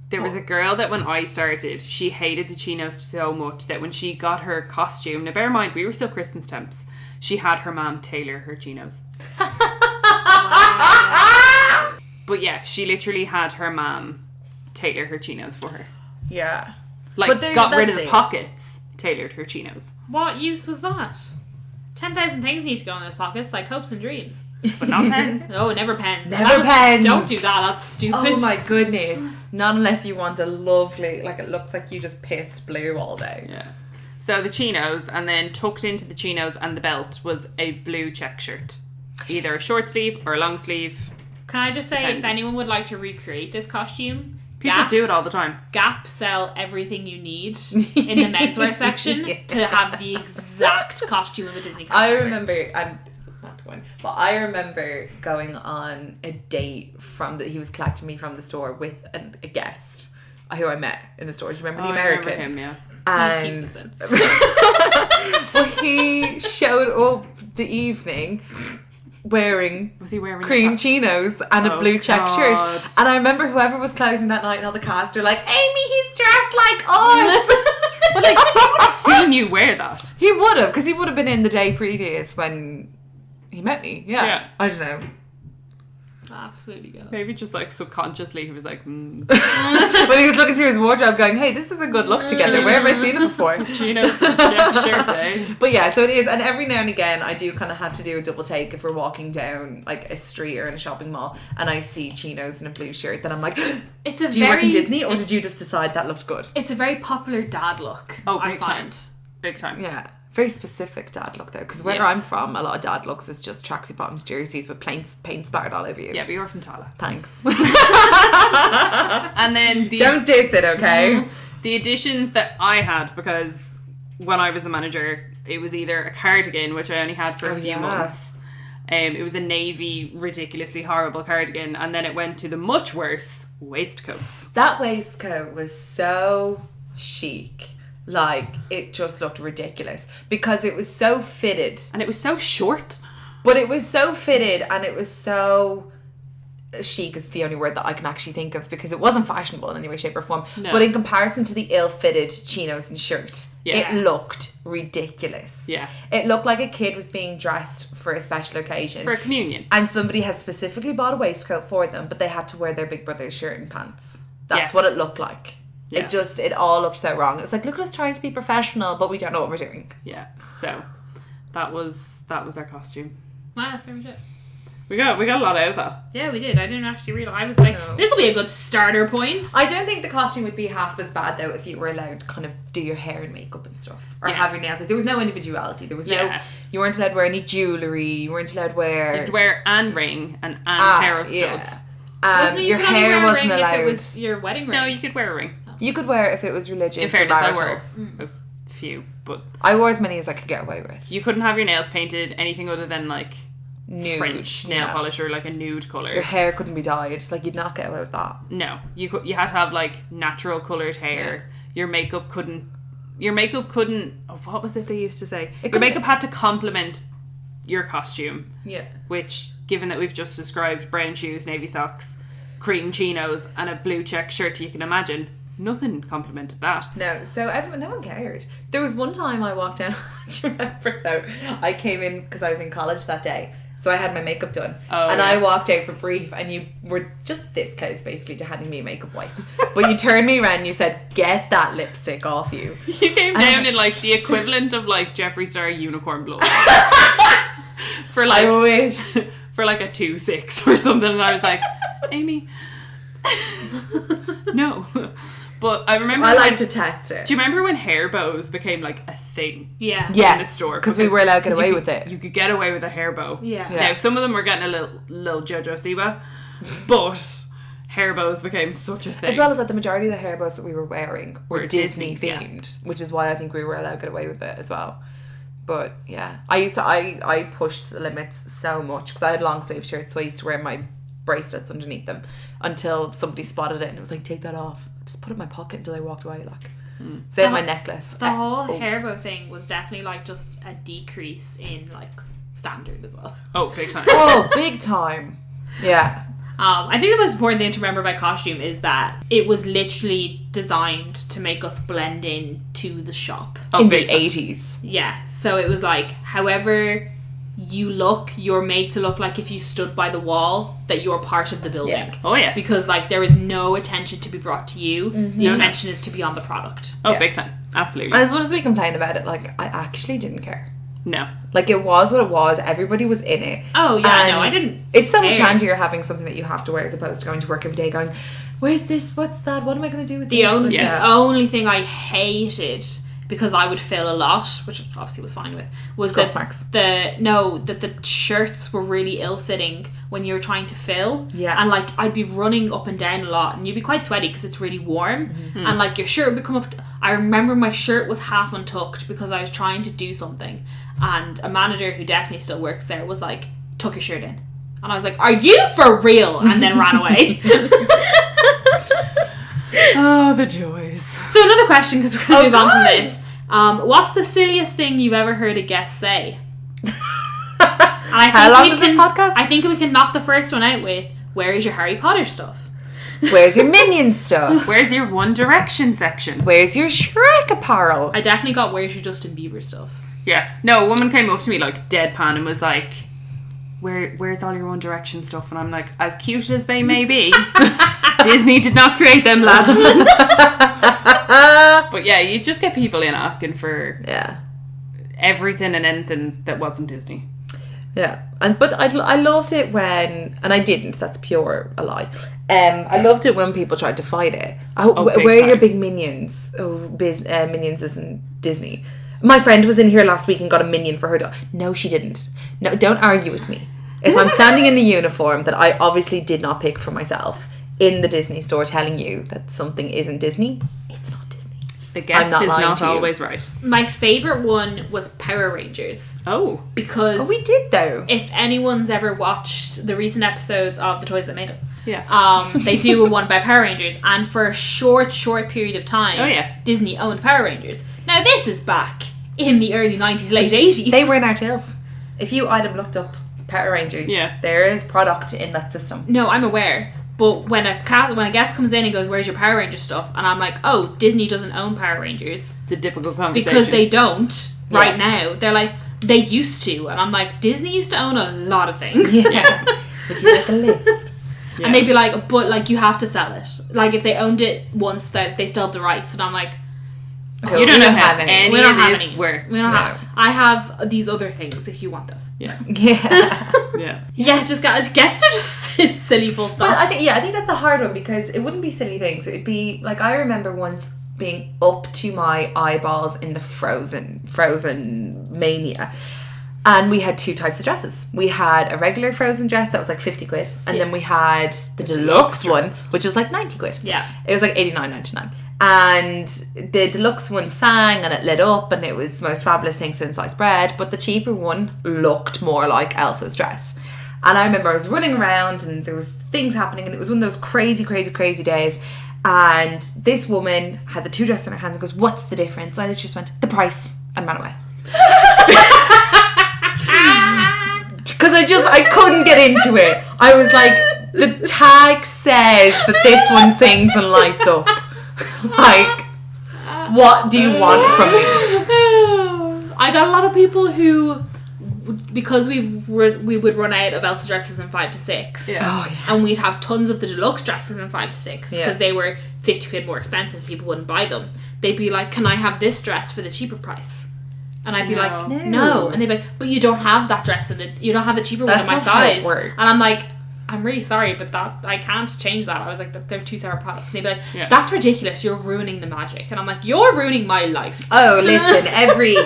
There was a girl that when I started, she hated the chinos so much that when she got her costume, now bear in mind, we were still Christmas temps, she had her mom tailor her chinos. But yeah, she literally had her mom tailor her chinos for her. Yeah. Like, But got rid of that's the it. pockets, tailored her chinos. What use was that? 10,000 things need to go in those pockets, like hopes and dreams. But not pens. Oh, never pens. Never pens. Don't do that, that's stupid. Oh my goodness. Not unless you want a lovely, like it looks like you just pissed blue all day. Yeah. So the chinos, and then tucked into the chinos and the belt was a blue check shirt. Either a short sleeve or a long sleeve. Can I just say, if Depended. anyone would like to recreate this costume, People do it all the time. Gap sell everything you need in the menswear section to have the exact costume of a Disney cast I member. remember, and this is not going, but I remember going on a date he was collecting me from the store with a guest who I met in the store. Do you remember the American? I remember him, yeah. And Please keep this in. well, he showed up the evening wearing Was he wearing cream chinos and a blue check shirt. And I remember whoever was closing that night and all the cast were like, Amy, he's dressed like us. But like, he would have seen you wear that. He would have, because he would have been in the day previous when he met me. Yeah. I don't know. Absolutely go. Maybe just like subconsciously he was like, When he was looking through his wardrobe going, hey, this is a good look together. Where have I seen it before? chinos and check shirt day. But yeah, so it is. And every now and again, I do kind of have to do a double take if we're walking down like a street or in a shopping mall and I see chinos and a blue shirt. Then I'm like, It's a do you work very in Disney or did you just decide that looked good? It's a very popular dad look. Oh, I big find. time. Big time. Yeah. Very specific dad look though, because where Yeah. I'm from, a lot of dad looks is just tracksuit bottoms, jerseys with paint splattered all over you. Yeah, but you're from Tala. Thanks. And then Don't diss it, okay? the additions that I had, because when I was the manager, it was either a cardigan, which I only had for a few months. It was a navy, ridiculously horrible cardigan, and then it went to the much worse waistcoats. That waistcoat was so chic. Like, it just looked ridiculous because it was so fitted. And it was so short. But it was so fitted and it was so chic is the only word that I can actually think of because it wasn't fashionable in any way, shape or form. No. But in comparison to the ill-fitted chinos and shirt, Yeah. it looked ridiculous. Yeah. It looked like a kid was being dressed for a special occasion. For a communion. And somebody had specifically bought a waistcoat for them, but they had to wear their big brother's shirt and pants. That's Yes. what it looked like. Yeah. It all looked so wrong. It was like, look at us trying to be professional, but we don't know what we're doing. Yeah. So that was our costume. Wow, very much it. We got a lot out of that. Yeah, we did. I didn't actually realize. I was like, this will be a good starter point. I don't think the costume would be half as bad though if you were allowed to kind of do your hair and makeup and stuff, or have your nails. Like, there was no individuality. There was no. You weren't allowed to wear any jewellery. You weren't allowed to wear. You could wear and ring and pair of studs. Your hair wasn't allowed. If it was your wedding ring. No, you could wear a ring. You could wear it if it was religious. In fairness, I marital. wore a few, but I wore as many as I could get away with. you couldn't have your nails painted anything other than like Nude, French nail polish or like a nude colour. Your hair couldn't be dyed. Like, you'd not get away with that. No, you had to have like natural coloured hair. Your makeup couldn't. Oh, what was it they used to say? Your makeup had to complement your costume. Yeah. Which, given that we've just described brown shoes, navy socks, cream chinos, and a blue check shirt, you can imagine nothing complemented that. No, so no one cared. There was one time I walked down. Do you remember though? I came in because I was in college that day. So I had my makeup done. I walked out for brief, and you were just this close basically to handing me a makeup wipe. But you turned me around and you said, "Get that lipstick off you." You came down in like the equivalent of like Jeffree Star unicorn blood. For like, I wish. For like a 2.6 or something, and I was like, Amy, no. But I remember I like to test it. Do you remember when hair bows became like a thing? Yeah. Yes, in the store because we were allowed to get away with it. You could get away with a hair bow. Yeah. Now some of them were getting a little Jojo Siwa, but hair bows became such a thing. As well as that, the majority of the hair bows that we were wearing were Disney themed, yeah. which is why I think we were allowed to get away with it as well. But yeah, I pushed the limits so much because I had long sleeve shirts, so I used to wear my bracelets underneath them until somebody spotted it and it was like, take that off. Just put it in my pocket until I walked away. Like, save my necklace. The whole hair bow thing was definitely like just a decrease in like standard as well. Oh, big time. Oh, big time. Yeah. I think the most important thing to remember about costume is that it was literally designed to make us blend in to the shop. In the 80s. Yeah, so it was like, however you look, you're made to look like if you stood by the wall that you're part of the building. Yeah. Oh yeah. Because like there is no attention to be brought to you. The attention is to be on the product. Oh, big time. Absolutely. And as much as we complain about it, like, I actually didn't care. No. Like, it was what it was. Everybody was in it. Oh yeah, and no, I didn't. It's so much care. handier having something that you have to wear as opposed to going to work every day going, where's this? What's that? What am I going to do with The this? only thing I hated, because I would fill a lot, which obviously was fine with, was Scuff that marks. that the shirts were really ill-fitting when you were trying to fill. Yeah. And like I'd be running up and down a lot, and you'd be quite sweaty because it's really warm, and like your shirt would come up. I remember my shirt was half untucked because I was trying to do something, and a manager who definitely still works there was like, "Tuck your shirt in," and I was like, "Are you for real?" And then ran away. Oh, the joys. So another question, because we're going to move on from this. What's the silliest thing you've ever heard a guest say? How long is this podcast? I think we can knock the first one out with, where is your Harry Potter stuff? Where's your Minion stuff? Where's your One Direction section? Where's your Shrek apparel? I definitely got where's your Justin Bieber stuff. Yeah. No, a woman came up to me like deadpan and was like, where's all your One Direction stuff? And I'm like, as cute as they may be, Disney did not create them, lads. But yeah, you just get people in asking for everything and anything that wasn't Disney. Yeah, but I loved it when, and I didn't. That's pure a lie. I loved it when people tried to fight it. Where are your big Minions? Minions isn't Disney. My friend was in here last week and got a Minion for her dog. No, she didn't. No, don't argue with me. If I'm standing in the uniform that I obviously did not pick for myself in the Disney store, telling you that something isn't Disney, it's not Disney. The guest is not always right. My favourite one was Power Rangers. Oh. Because we did though. If anyone's ever watched the recent episodes of The Toys That Made Us, they do one by Power Rangers, and for a short period of time, Disney owned Power Rangers. Now this is back in the early 90s, late 80s. They were in our tails. If you item looked up Power Rangers, there is product in that system. No, I'm aware. But when a guest comes in and goes, where's your Power Ranger stuff? And I'm like, oh, Disney doesn't own Power Rangers. It's a difficult conversation. Because they don't right now. They're like, they used to. And I'm like, Disney used to own a lot of things. Yeah. Would you make a list? Yeah. And they'd be like, but like you have to sell it. Like if they owned it once, that they still have the rights. And I'm like, Okay, you don't know we how any we don't of have this any. work. We don't No. have. I have these other things if you want those. Yeah. Yeah. Yeah. Yeah, just guests are just silly full stop. Well, I think that's a hard one because it wouldn't be silly things. It would be like, I remember once being up to my eyeballs in the frozen mania. And we had two types of dresses. We had a regular frozen dress that was like 50 quid. And then we had the deluxe one, which was like 90 quid. Yeah. It was like 89.99. And the deluxe one sang and it lit up and it was the most fabulous thing since sliced bread. But the cheaper one looked more like Elsa's dress. And I remember I was running around and there was things happening and it was one of those crazy, crazy, crazy days. And this woman had the two dresses in her hands and goes, "What's the difference?" And I just went, "The price," and ran away. Because I couldn't get into it. I was like, the tag says that this one sings and lights up. Like, what do you want from me? I got a lot of people who, because we would run out of Elsa dresses in 5 to 6. Yeah. Oh, yeah. And we'd have tons of the deluxe dresses in 5 to 6 because Yeah. they were 50 quid more expensive. People wouldn't buy them. They'd be like, "Can I have this dress for the cheaper price?" And I'd be like, No. "No." And they'd be like, "But you don't have that dress you don't have the cheaper one in my That's not how it size." works. And I'm like, "I'm really sorry, but that I can't change that." I was like, "They're two separate products." And they'd be like, Yeah. "That's ridiculous. You're ruining the magic." And I'm like, "You're ruining my life." Oh, listen,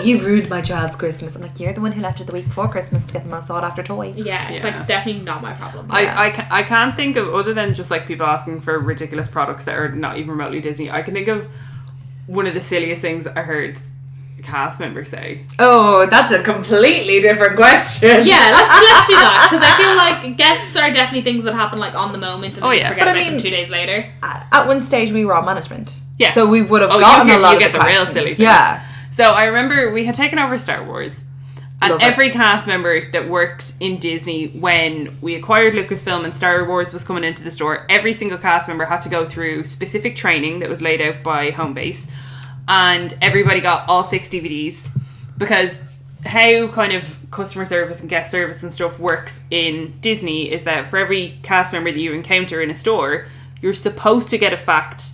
you've ruined my child's Christmas. I'm like, you're the one who left it the week before Christmas to get the most sought after toy. Yeah, it's like, it's definitely not my problem. I can't think of, other than just like people asking for ridiculous products that are not even remotely Disney, I can think of one of the silliest things I heard cast members say. Oh, that's a completely different question. Yeah, let's do that, because I feel like guests are definitely things that happen like on the moment and then you forget But I about them mean, 2 days later. At one stage, we were on management. Yeah. So we would have gotten a lot of get the real questions. silly things. Yeah. So I remember we had taken over Star Wars, and Love it. every cast member that worked in Disney when we acquired Lucasfilm and Star Wars was coming into the store, every single cast member had to go through specific training that was laid out by Homebase, and everybody got all 6 DVDs, because how kind of customer service and guest service and stuff works in Disney is that for every cast member that you encounter in a store, you're supposed to get a fact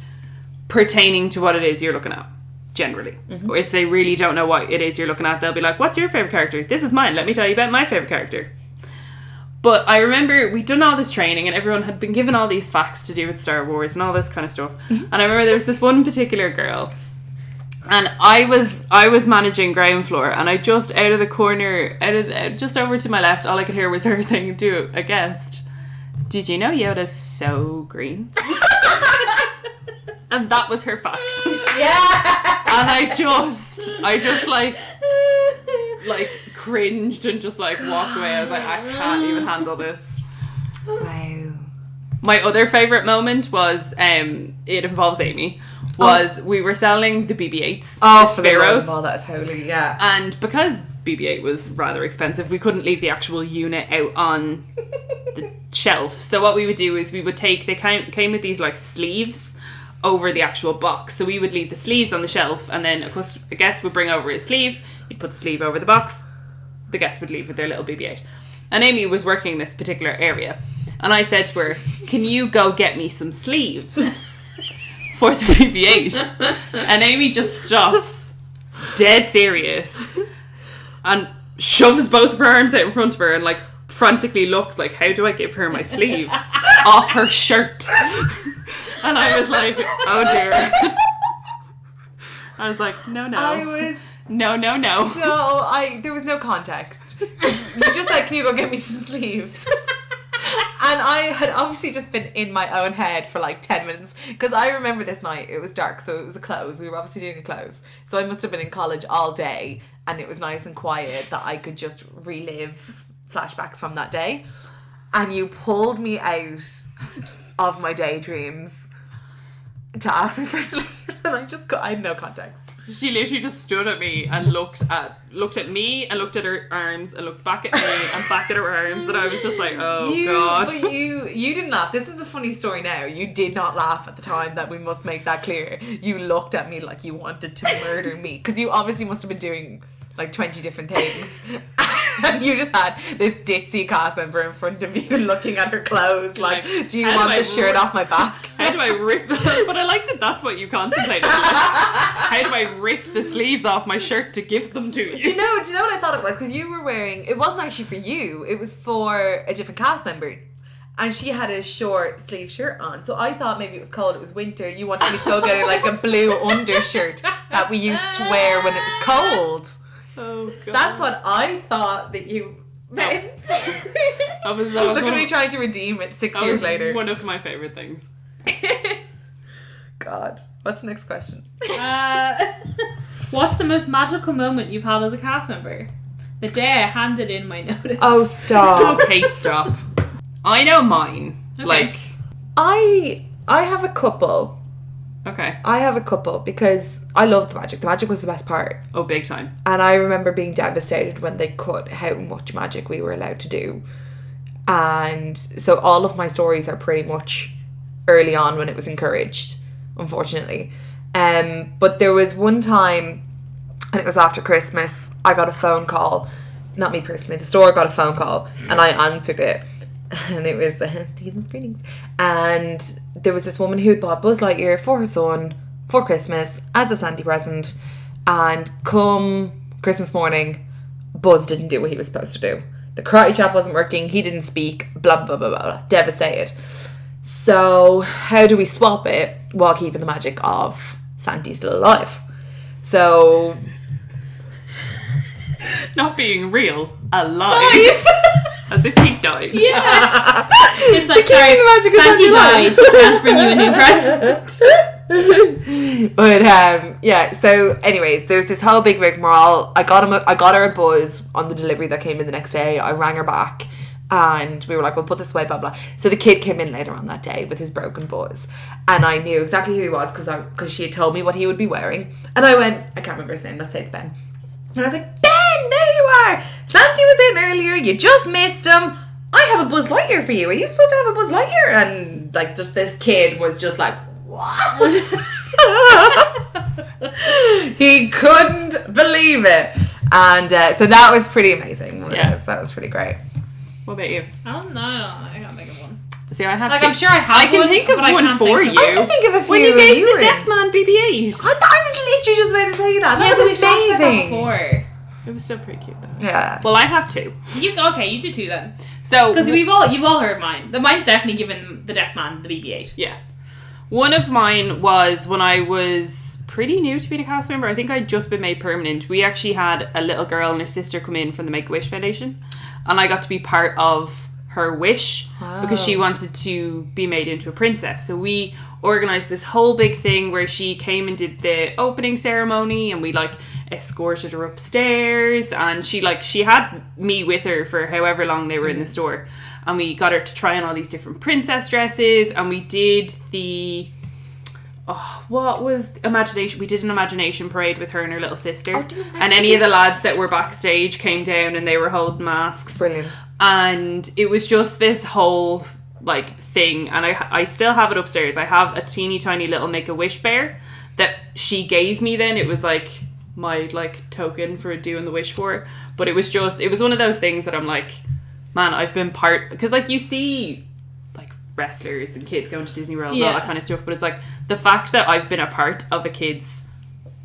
pertaining to what it is you're looking at, generally. Or if they really don't know what it is you're looking at, they'll be like, "What's your favourite character? This is mine. Let me tell you about my favourite character." But I remember we'd done all this training and everyone had been given all these facts to do with Star Wars and all this kind of stuff. And I remember there was this one particular girl, and I was managing ground floor, and I just out of the corner, just over to my left, all I could hear was her saying to a guest, "Did you know Yoda's so green?" And that was her fact. Yeah. And I just like cringed and just like walked away. I was like, I can't even handle this. Wow. My other favourite moment was, it involves Amy, was we were selling the BB-8s, Oh, the Sparrows. Oh, that's holy, yeah. And because BB-8 was rather expensive, we couldn't leave the actual unit out on the shelf. So what we would do is we would take, they came with these like sleeves over the actual box. So we would leave the sleeves on the shelf, and then a guest would bring over his sleeve, he'd put the sleeve over the box, the guest would leave with their little BB-8. And Amy was working this particular area. And I said to her, "Can you go get me some sleeves for the BB-8?" And Amy just stops, dead serious, and shoves both of her arms out in front of her and like frantically looks like, how do I give her my sleeves off her shirt? And I was like, oh dear. I was like, no. I was No. so there was no context. You just like, "Can you go get me some sleeves?" And I had obviously just been in my own head for like 10 minutes, because I remember this night, it was dark, so it was a close. We were obviously doing a close. So I must have been in college all day, and it was nice and quiet that I could just relive flashbacks from that day. And you pulled me out of my daydreams to ask me for sleeves, and I had no context. She literally just stood at me and looked at me and looked at her arms and looked back at me and back at her arms, and I was just like, oh god. But you didn't laugh. This is a funny story now. You did not laugh at the time, that we must make that clear. You looked at me like you wanted to murder me, because you obviously must have been doing like 20 different things. And you just had this ditzy cast member in front of you looking at her clothes like, do you want the shirt off my back? How do I rip but I like that that's what you contemplated. How do I rip the sleeves off my shirt to give them to you? Do you know what I thought it was? Because you were wearing, it wasn't actually for you, it was for a different cast member. And she had a short sleeve shirt on. So I thought maybe it was cold, it was winter. You wanted me to go get her like a blue undershirt that we used to wear when it was cold. Oh, God. That's what I thought that you meant. That was Look at me trying to redeem it 6 years later. One of my favourite things. God. What's the next question? What's the most magical moment you've had as a cast member? The day I handed in my notice. Oh, stop. Oh, Kate, stop. I know mine. Okay. Like, I have a couple. okay. I have a couple because I loved the magic. The magic was the best part. Oh, big time. And I remember being devastated when they cut how much magic we were allowed to do. And so all of my stories are pretty much early on when it was encouraged, unfortunately. But there was one time, and it was after Christmas, I got a phone call. Not me personally, the store got a phone call and I answered it. And it was season's greetings. And there was this woman who had bought Buzz Lightyear for her son for Christmas as a Sandy present. And come Christmas morning, Buzz didn't do what he was supposed to do. The karate chop wasn't working. He didn't speak. Blah, blah, blah, blah, blah. Devastated. So how do we swap it while keeping the magic of Sandy still alive? So... Not being real. Alive. As if he died. Yeah. It's like, sorry, Sandy died. Can't bring you a new present. But yeah, so anyways, there was this whole big rigmarole. I got her a Buzz on the delivery that came in the next day. I rang her back and we were like, we'll put this away, blah blah. So the kid came in later on that day with his broken Buzz, and I knew exactly who he was because she had told me what he would be wearing. And I went, I can't remember his name, let's say it's Ben. And I was like, Ben, there you are. Sandy was in earlier, you just missed him. I have a Buzz Lightyear for you. Are you supposed to have a Buzz Lightyear? And like, just this kid was just like, what? He couldn't believe it. And so that was pretty amazing. Yeah. That was pretty great. What about you? I don't know. I can't think of one. See, I have Like, two. I'm sure I have I can one, think of but I one can't for think of- you. I can think of a few. When you gave You the were Deaf Man BB-8s. I was literally just about to say that. Yeah, That but was we've talked about that amazing. before. It was still pretty cute though. Yeah. Well, I have two. You do two then, So because you've all heard mine. Mine's definitely given the Deaf Man the BB-8. yeah. One of mine was when I was pretty new to being a cast member. I think I'd just been made permanent. We actually had a little girl and her sister come in from the Make-A-Wish Foundation, and I got to be part of her wish because she wanted to be made into a princess. So we organised this whole big thing where she came and did the opening ceremony, and we like escorted her upstairs, and she had me with her for however long they were in the store, and we got her to try on all these different princess dresses, and we did the what was imagination we did an imagination parade with her and her little sister, and any of the lads that were backstage came down and they were holding masks. Brilliant. And it was just this whole like thing, and I still have it upstairs. I have a teeny tiny little Make-A-Wish bear that she gave me then. It was like my like token for doing the wish for her. But it was one of those things that I'm like, man, I've been part, because like you see like wrestlers and kids going to Disney World and all that kind of stuff, but it's like the fact that I've been a part of a kid's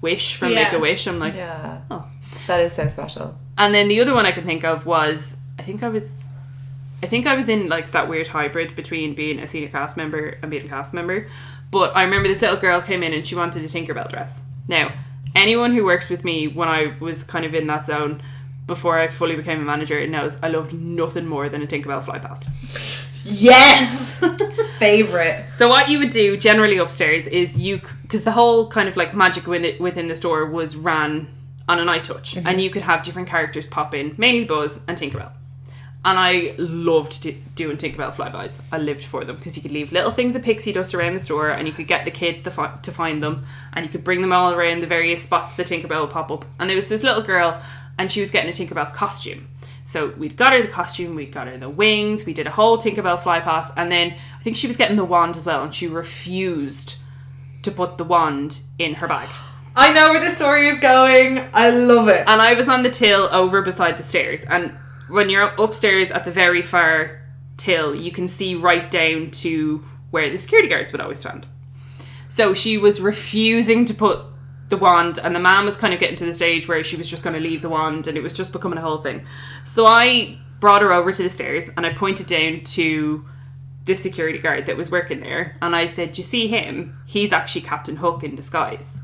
wish from Make-A-Wish, I'm like, Yeah. oh, That is so special. and then the other one I can think of was I think I was in like that weird hybrid between being a senior cast member and being a cast member. But I remember this little girl came in and she wanted a Tinkerbell dress. Now, anyone who works with me when I was kind of in that zone before I fully became a manager knows I loved nothing more than a Tinkerbell fly past. Yes! Favorite. So what you would do generally upstairs is because the whole kind of like magic within the store was ran on a night touch, and you could have different characters pop in, mainly Buzz and Tinkerbell. And I loved doing Tinkerbell flybys. I lived for them because you could leave little things of pixie dust around the store, and you could get the kid to find them, and you could bring them all around the various spots the Tinkerbell would pop up. And there was this little girl, and she was getting a Tinkerbell costume. So we'd got her the costume, we'd got her the wings, we did a whole Tinkerbell fly pass, and then I think she was getting the wand as well, and she refused to put the wand in her bag. I know where the story is going. I love it. And I was on the till over beside the stairs. And when you're upstairs at the very far till, you can see right down to where the security guards would always stand. So she was refusing to put the wand, and the man was kind of getting to the stage where she was just going to leave the wand, and it was just becoming a whole thing. So I brought her over to the stairs, and I pointed down to the security guard that was working there, and I said, you see him? He's actually Captain Hook in disguise.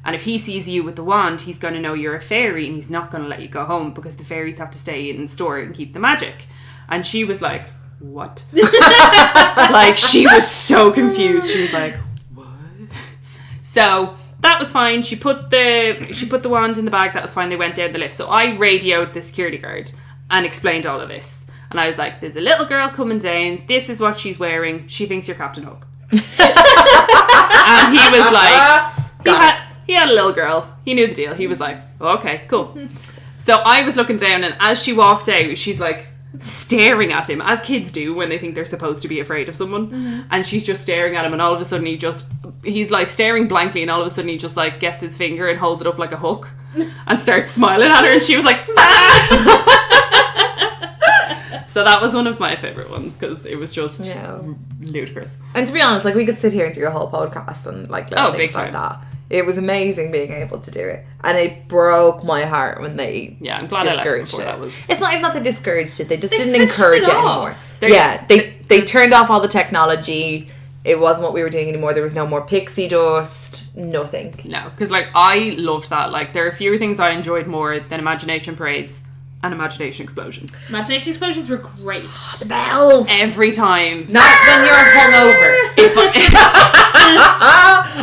And if he sees you with the wand, he's going to know you're a fairy, and he's not going to let you go home because the fairies have to stay in the store and keep the magic. And she was like, what? Like, she was so confused. She was like, what? So that was fine. She put the wand in the bag. That was fine. They went down the lift. So I radioed the security guard and explained all of this. And I was like, there's a little girl coming down. This is what she's wearing. She thinks you're Captain Hook. And he was like, he had a little girl. He knew the deal. He was like, oh, okay, cool. So I was looking down, and as she walked out, she's like staring at him, as kids do when they think they're supposed to be afraid of someone. Mm-hmm. And she's just staring at him, and all of a sudden he's like staring blankly, and all of a sudden he just like gets his finger and holds it up like a hook and starts smiling at her, and she was like, ah! So that was one of my favourite ones, because it was just ludicrous. And to be honest, like, we could sit here and do a whole podcast on like little things like that. It was amazing being able to do it, and it broke my heart when they I'm glad I left before that was. It's not even that they discouraged it; they just didn't encourage it anymore. They turned off all the technology. It wasn't what we were doing anymore. There was no more pixie dust. Nothing. No, because like I loved that. Like, there are fewer things I enjoyed more than imagination parades and imagination explosions. Imagination explosions were great. The bells every time. Not when you're hungover.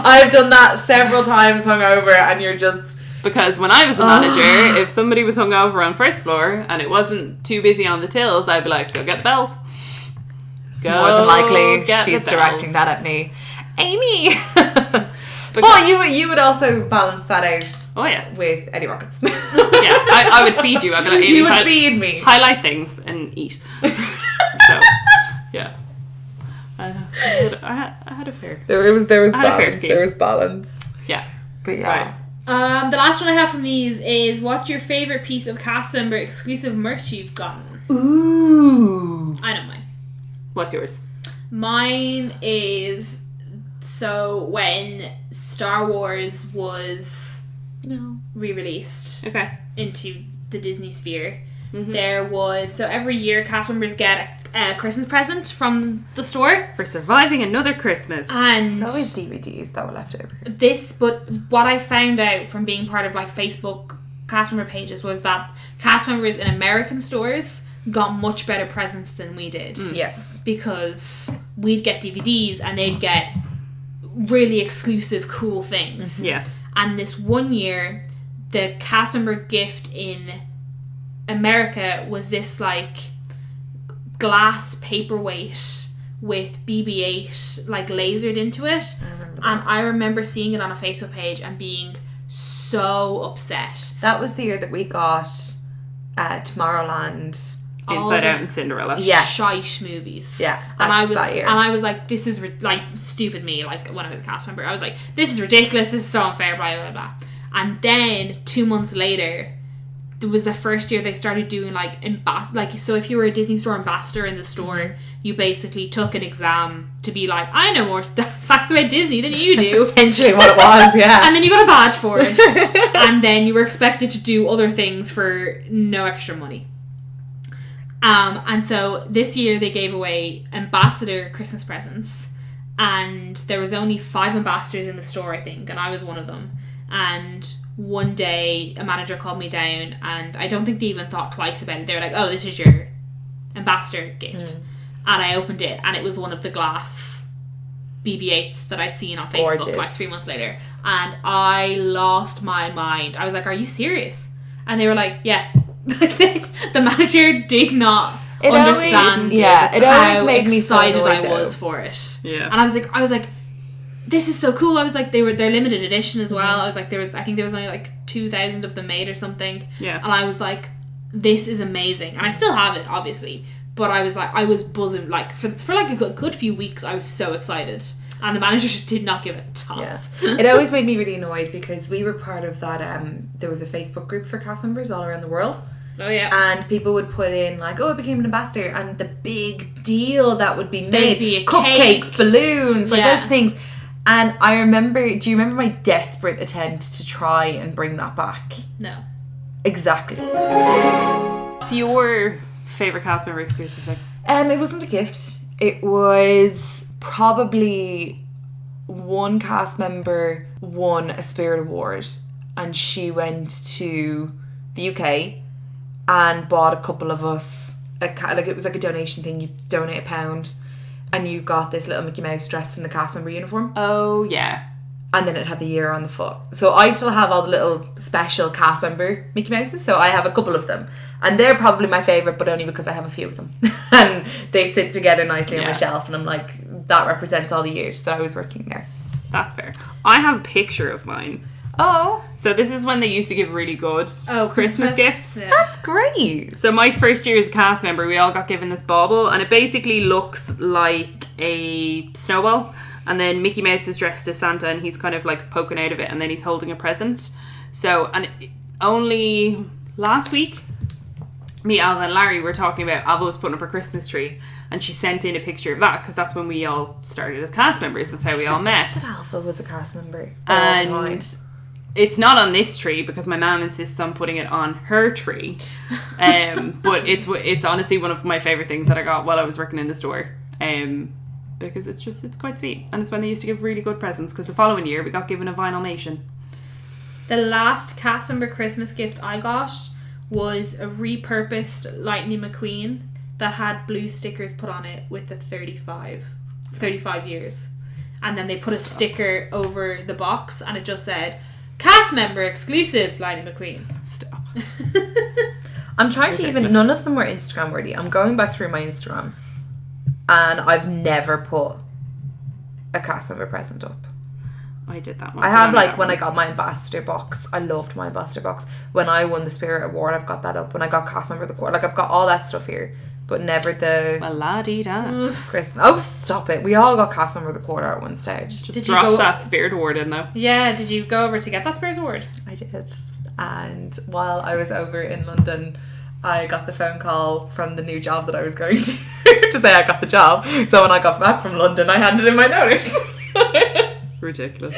I've done that several times hungover, and you're just... Because when I was the manager, if somebody was hungover on first floor and it wasn't too busy on the tills, I'd be like, go get the bells. More than likely she's directing that at me. Amy! But you would also balance that out. Oh yeah, with Eddie Rockets. I would feed you. I'd be like, Amy, you would feed me. Highlight things and eat. So yeah, I had a fair. There was balance. Fair scheme. There was balance. Yeah, but yeah. Right. The last one I have from these is, what's your favourite piece of cast member exclusive merch you've gotten? Ooh. I know mine. What's yours? Mine is, so when Star Wars was re-released into the Disney sphere, there was, so every year cast members get a Christmas present from the store. For surviving another Christmas. And it's always DVDs that were left over. But what I found out from being part of like Facebook cast member pages was that cast members in American stores got much better presents than we did. Yes. Because we'd get DVDs and they'd get really exclusive, cool things. Yeah. And this one year, the cast member gift in America was this like glass paperweight with BB-8 like lasered into it. I remember seeing it on a Facebook page and being so upset. That was the year that we got Tomorrowland, Inside Out and Cinderella. Shite movies. Yeah. And I was like, this is like stupid me, like when I was a cast member. I was like, this is ridiculous, this is so unfair, blah blah blah. And then 2 months later, it was the first year they started doing like so if you were a Disney store ambassador in the store, you basically took an exam to be like, I know more facts about Disney than you do. That's essentially what it was, yeah. And then you got a badge for it. And then you were expected to do other things for no extra money. And so this year they gave away ambassador Christmas presents, and there was only 5 ambassadors in the store, I think, and I was one of them. And one day a manager called me down, and I don't think they even thought twice about it. They were like, oh, this is your ambassador gift. And I opened it, and it was one of the glass BB-8s that I'd seen on Facebook. Gorgeous. Like 3 months later, and I lost my mind. I was like, are you serious? And they were like, yeah. The manager did not understand how excited I was for it. Yeah. And I was like, this is so cool. I was like, they're limited edition as well. I was like, I think there was only like 2,000 of them made or something. Yeah. And I was like, this is amazing. And I still have it, obviously. But I was like, I was buzzing. Like for like a good few weeks, I was so excited. And the manager just did not give a toss. Yeah. It always made me really annoyed because we were part of that, there was a Facebook group for cast members all around the world. Oh, yeah. And people would put in like, oh, I became an ambassador, and the big deal that would be made. There'd be a cupcakes, cake. balloons, like Yeah. those things. And I remember, do you remember my desperate attempt to try and bring that back? No. Exactly. What's your favourite cast member exclusive thing? It wasn't a gift. It was probably one cast member won a Spirit Award, and she went to the UK and bought a couple of us like it was like a donation thing. You donate £1 and you got this little Mickey Mouse dressed in the cast member uniform, Oh, yeah. and then it had the year on the foot. So I still have all the little special cast member Mickey Mouses, so I have a couple of them, and they're probably my favourite, but only because I have a few of them and they sit together nicely on my Yeah. shelf, and I'm like, that represents all the years that I was working there. That's fair. I have a picture of mine. Oh, So this is when they used to give really good Oh, Christmas gifts. Yeah. that's great. So my first year as a cast member, we all got given this bauble, and it basically looks like a snowball, and then Mickey Mouse is dressed as Santa, and he's kind of like poking out of it, and then he's holding a present. So, and only last week, me, Alva and Larry were talking about Alva was putting up her Christmas tree, and she sent in a picture of that, because that's when we all started as cast members. That's how we all met. Alpha was a cast member. all the time. And it's not on this tree because my mum insists on putting it on her tree. But it's honestly one of my favourite things that I got while I was working in the store. Because it's quite sweet. And it's when they used to give really good presents, because the following year we got given a vinyl nation. The last cast member Christmas gift I got was a repurposed Lightning McQueen that had blue stickers put on it with the 35 years. And then they put a sticker over the box, and it just said, cast member exclusive Lightning McQueen. Stop. I'm trying to Ridiculous. even, none of them were Instagram worthy. I'm going back through my Instagram, and I've never put a cast member present up. I did that one. I but have, only like, that when one. I got my ambassador box, I loved my ambassador box. When I won the Spirit Award, I've got that up. When I got cast member of the quarter, like, I've got all that stuff here, but never the Well, la-dee-da. Christmas. Oh, stop it. We all got cast member of the quarter at one stage. Just Did you dropped go- that Spirit Award in though. Yeah, did you go over to get that Spirit Award? I did. And while I was over in London, I got the phone call from the new job that I was going to say I got the job. So when I got back from London, I handed in my notice. Ridiculous.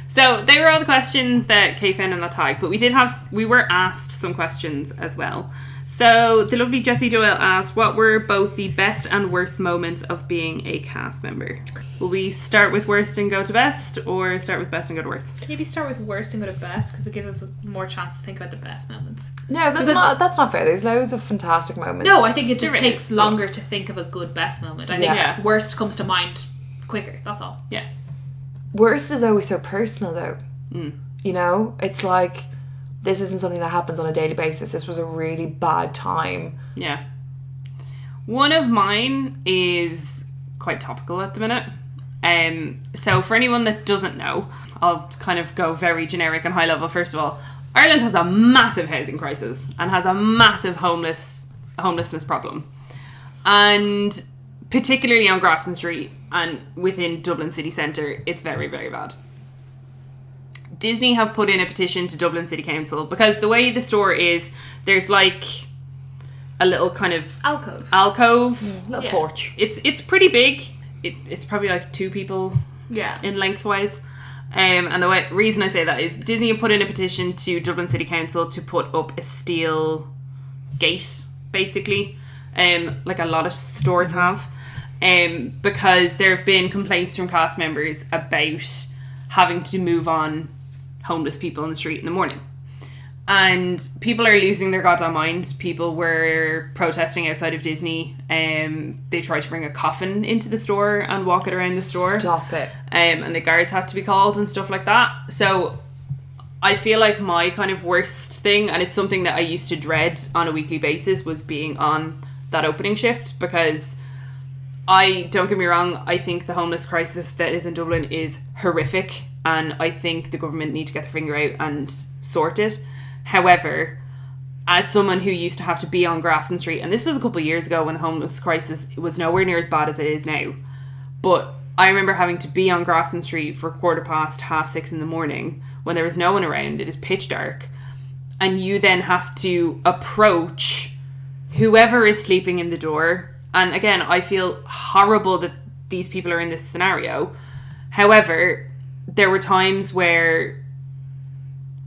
So they were all the questions that Kay found in that tag, but we were asked some questions as well. So the lovely Jessie Doyle asked, what were both the best and worst moments of being a cast member? Will we start with worst and go to best, or start with best and go to worst? Maybe start with worst and go to best, because it gives us more chance to think about the best moments. No, that's not fair. There's loads of fantastic moments. No, I think it just There takes is, longer to think of a good best moment. I think Yeah. worst comes to mind quicker, that's all. Yeah. Worst is always so personal, though. Mm. You know, it's like, this isn't something that happens on a daily basis. This was a really bad time. Yeah. One of mine is quite topical at the minute. So for anyone that doesn't know, I'll kind of go very generic and high level. First of all, Ireland has a massive housing crisis and has a massive homelessness problem. And particularly on Grafton Street and within Dublin city centre, it's very, very bad. Disney have put in a petition to Dublin City Council, because the way the store is, there's like a little kind of alcove. Little Yeah. porch. It's pretty big. It's probably like 2 people Yeah. in lengthwise. And the reason I say that is Disney have put in a petition to Dublin City Council to put up a steel gate, basically, like a lot of stores have, because there have been complaints from cast members about having to move on homeless people on the street in the morning. And people are losing their goddamn mind. People were protesting outside of Disney. They tried to bring a coffin into the store and walk it around the store. Stop it. And the guards had to be called and stuff like that. So I feel like my kind of worst thing, and it's something that I used to dread on a weekly basis, was being on that opening shift, because don't get me wrong, I think the homeless crisis that is in Dublin is horrific, and I think the government need to get their finger out and sort it. However, as someone who used to have to be on Grafton Street, and this was a couple of years ago when the homeless crisis was nowhere near as bad as it is now, but I remember having to be on Grafton Street for 6:15 in the morning when there was no one around. It is pitch dark. And you then have to approach whoever is sleeping in the door. And again, I feel horrible that these people are in this scenario. However, there were times where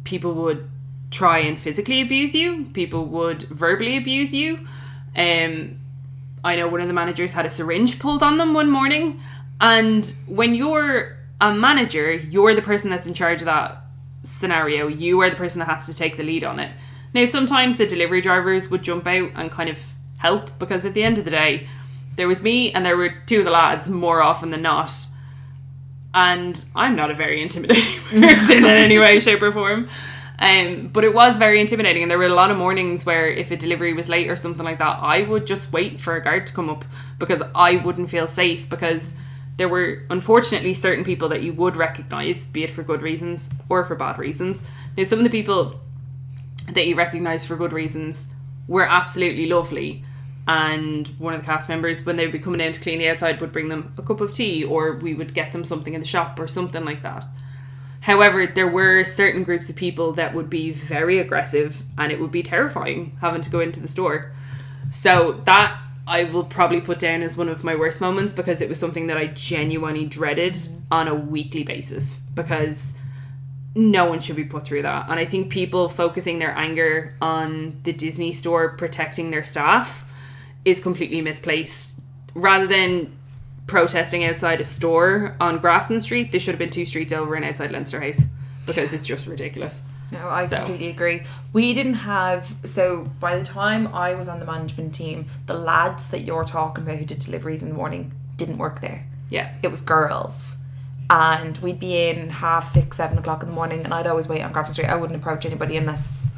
people would try and physically abuse you. People would verbally abuse you. I know one of the managers had a syringe pulled on them one morning. And when you're a manager, you're the person that's in charge of that scenario. You are the person that has to take the lead on it. Now, sometimes the delivery drivers would jump out and kind of help, because at the end of the day, there was me and there were two of the lads more often than not. And I'm not a very intimidating person in any way, shape or form. But it was very intimidating, and there were a lot of mornings where if a delivery was late or something like that, I would just wait for a guard to come up because I wouldn't feel safe, because there were unfortunately certain people that you would recognise, be it for good reasons or for bad reasons. Now, some of the people that you recognise for good reasons were absolutely lovely, and one of the cast members, when they would be coming in to clean the outside, would bring them a cup of tea, or we would get them something in the shop or something like that. However, there were certain groups of people that would be very aggressive, and it would be terrifying having to go into the store. So that I will probably put down as one of my worst moments, because it was something that I genuinely dreaded on a weekly basis, because no one should be put through that. And I think people focusing their anger on the Disney store protecting their staff is completely misplaced. Rather than protesting outside a store on Grafton Street, they should have been 2 streets over and outside Leinster House, because it's just ridiculous. No, I completely agree. We didn't have, so by the time I was on the management team, the lads that you're talking about who did deliveries in the morning didn't work there. Yeah. It was girls. And we'd be in 6:30, 7 o'clock in the morning, and I'd always wait on Grafton Street. I wouldn't approach anybody unless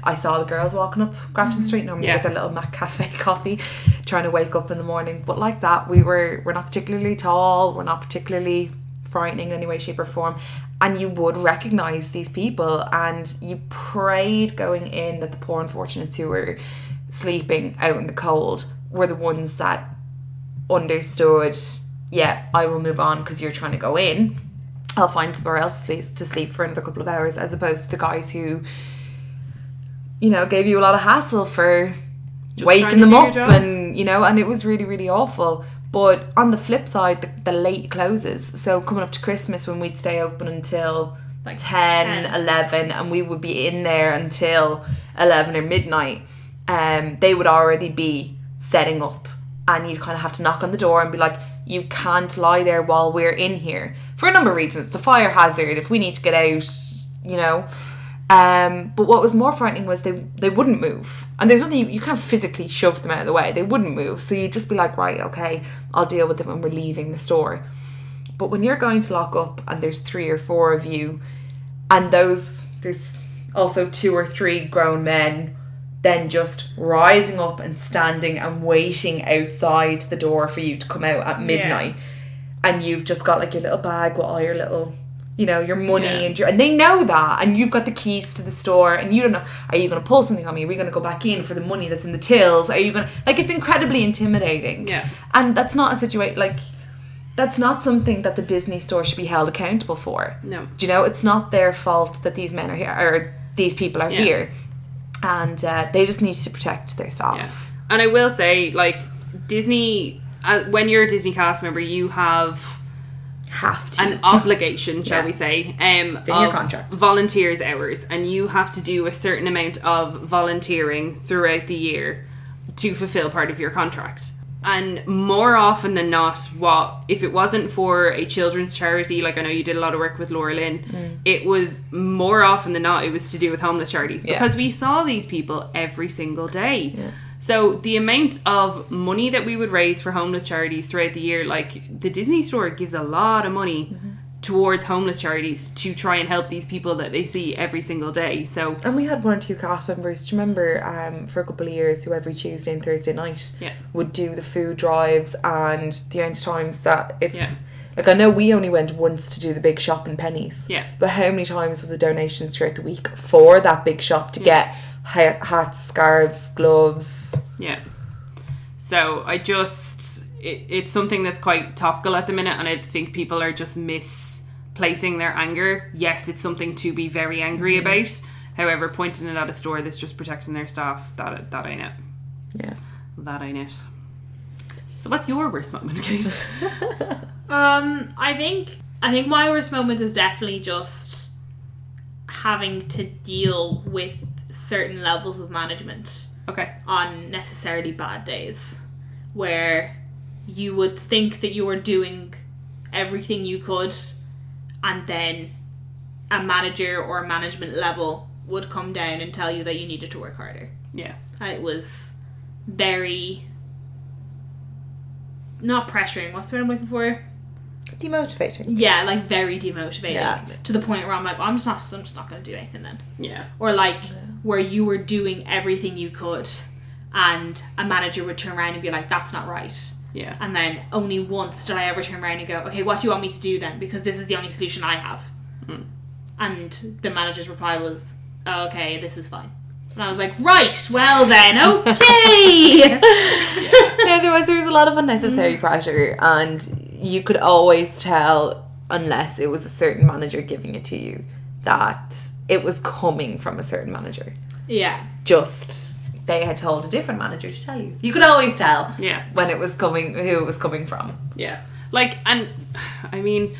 I saw the girls walking up Grafton Street, normally with their little Mac Cafe coffee, trying to wake up in the morning. But like that, we're not particularly tall, we're not particularly frightening in any way, shape or form. And you would recognise these people, and you prayed going in that the poor unfortunates who were sleeping out in the cold were the ones that understood, yeah, I will move on because you're trying to go in. I'll find somewhere else to sleep for another couple of hours, as opposed to the guys who, you know, gave you a lot of hassle for just waking them up, and, you know, and it was really, really awful. But on the flip side, the late closes. So coming up to Christmas, when we'd stay open until like 10, 11, and we would be in there until 11 or midnight, they would already be setting up, and you'd kind of have to knock on the door and be like, you can't lie there while we're in here, for a number of reasons. It's a fire hazard, if we need to get out, you know. But what was more frightening was they wouldn't move, and there's nothing, you can't physically shove them out of the way. They wouldn't move, so you'd just be like, right, okay, I'll deal with them when we're leaving the store. But when you're going to lock up and there's 3 or 4 of you, and there's also 2 or 3 grown men then just rising up and standing and waiting outside the door for you to come out at midnight, and you've just got like your little bag with all your little, you know, your money, and they know that, and you've got the keys to the store, and you don't know, are you going to pull something on me? Are we going to go back in for the money that's in the tills? Are you going to, like, it's incredibly intimidating. Yeah. And that's not a situation, like, that's not something that the Disney store should be held accountable for. No. Do you know, it's not their fault that these men are here, or these people are here. And they just need to protect their staff. Yeah. And I will say, like, Disney, when you're a Disney cast member, you have to an obligation, shall we say, it's in your contract, volunteers hours, and you have to do a certain amount of volunteering throughout the year to fulfill part of your contract. And more often than not, if it wasn't for a children's charity, like I know you did a lot of work with Laura Lynn, it was more often than not, it was to do with homeless charities, because we saw these people every single day. Yeah. So the amount of money that we would raise for homeless charities throughout the year, like the Disney store gives a lot of money towards homeless charities to try and help these people that they see every single day. So, and we had 1 or 2 cast members, do you remember, for a couple of years, who every Tuesday and Thursday night would do the food drives, and the amount of times that like, I know we only went once to do the big shop in Pennies, but how many times was it donations throughout the week for that big shop to get hats, scarves, gloves? So it's something that's quite topical at the minute, and I think people are just misplacing their anger. Yes, it's something to be very angry about. However, pointing it at a store that's just protecting their staff, that ain't it. Yeah. That ain't it. So what's your worst moment, Kate? I think my worst moment is definitely just having to deal with certain levels of management on necessarily bad days, where you would think that you were doing everything you could, and then a manager or a management level would come down and tell you that you needed to work harder. Yeah. And it was very, not pressuring, what's the word I'm looking for? Demotivating. Yeah, like very demotivating. Yeah. To the point where I'm like, I'm just not going to do anything then. Yeah. Or like where you were doing everything you could and a manager would turn around and be like, that's not right. Yeah. And then only once did I ever turn around and go, okay, what do you want me to do then? Because this is the only solution I have. And the manager's reply was, oh, okay, this is fine. And I was like, right, well then, okay. No, there was a lot of unnecessary pressure, and you could always tell, unless it was a certain manager giving it to you, that it was coming from a certain manager. Yeah. Just they had told a different manager to tell you. You could always tell when it was coming, who it was coming from. Yeah. Like, and I mean,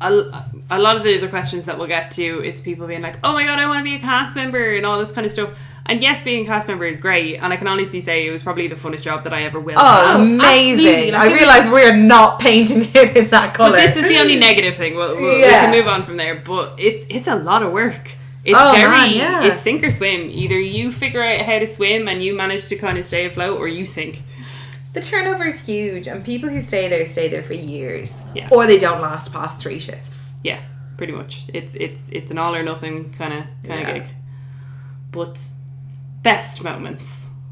a lot of the other questions that we'll get to, it's people being like, oh my god, I want to be a cast member and all this kind of stuff. And yes, being a cast member is great, and I can honestly say it was probably the funnest job that I ever will have. Amazing. Like, I realise we're not painting it in that colour. But this is the only negative thing. We can move on from there. But it's a lot of work. It's it's sink or swim. Either you figure out how to swim and you manage to kind of stay afloat, or you sink. The turnover is huge, and people who stay there for years. Yeah. Or they don't last past 3 shifts. Yeah, pretty much. It's an all or nothing kind of gig. But best moments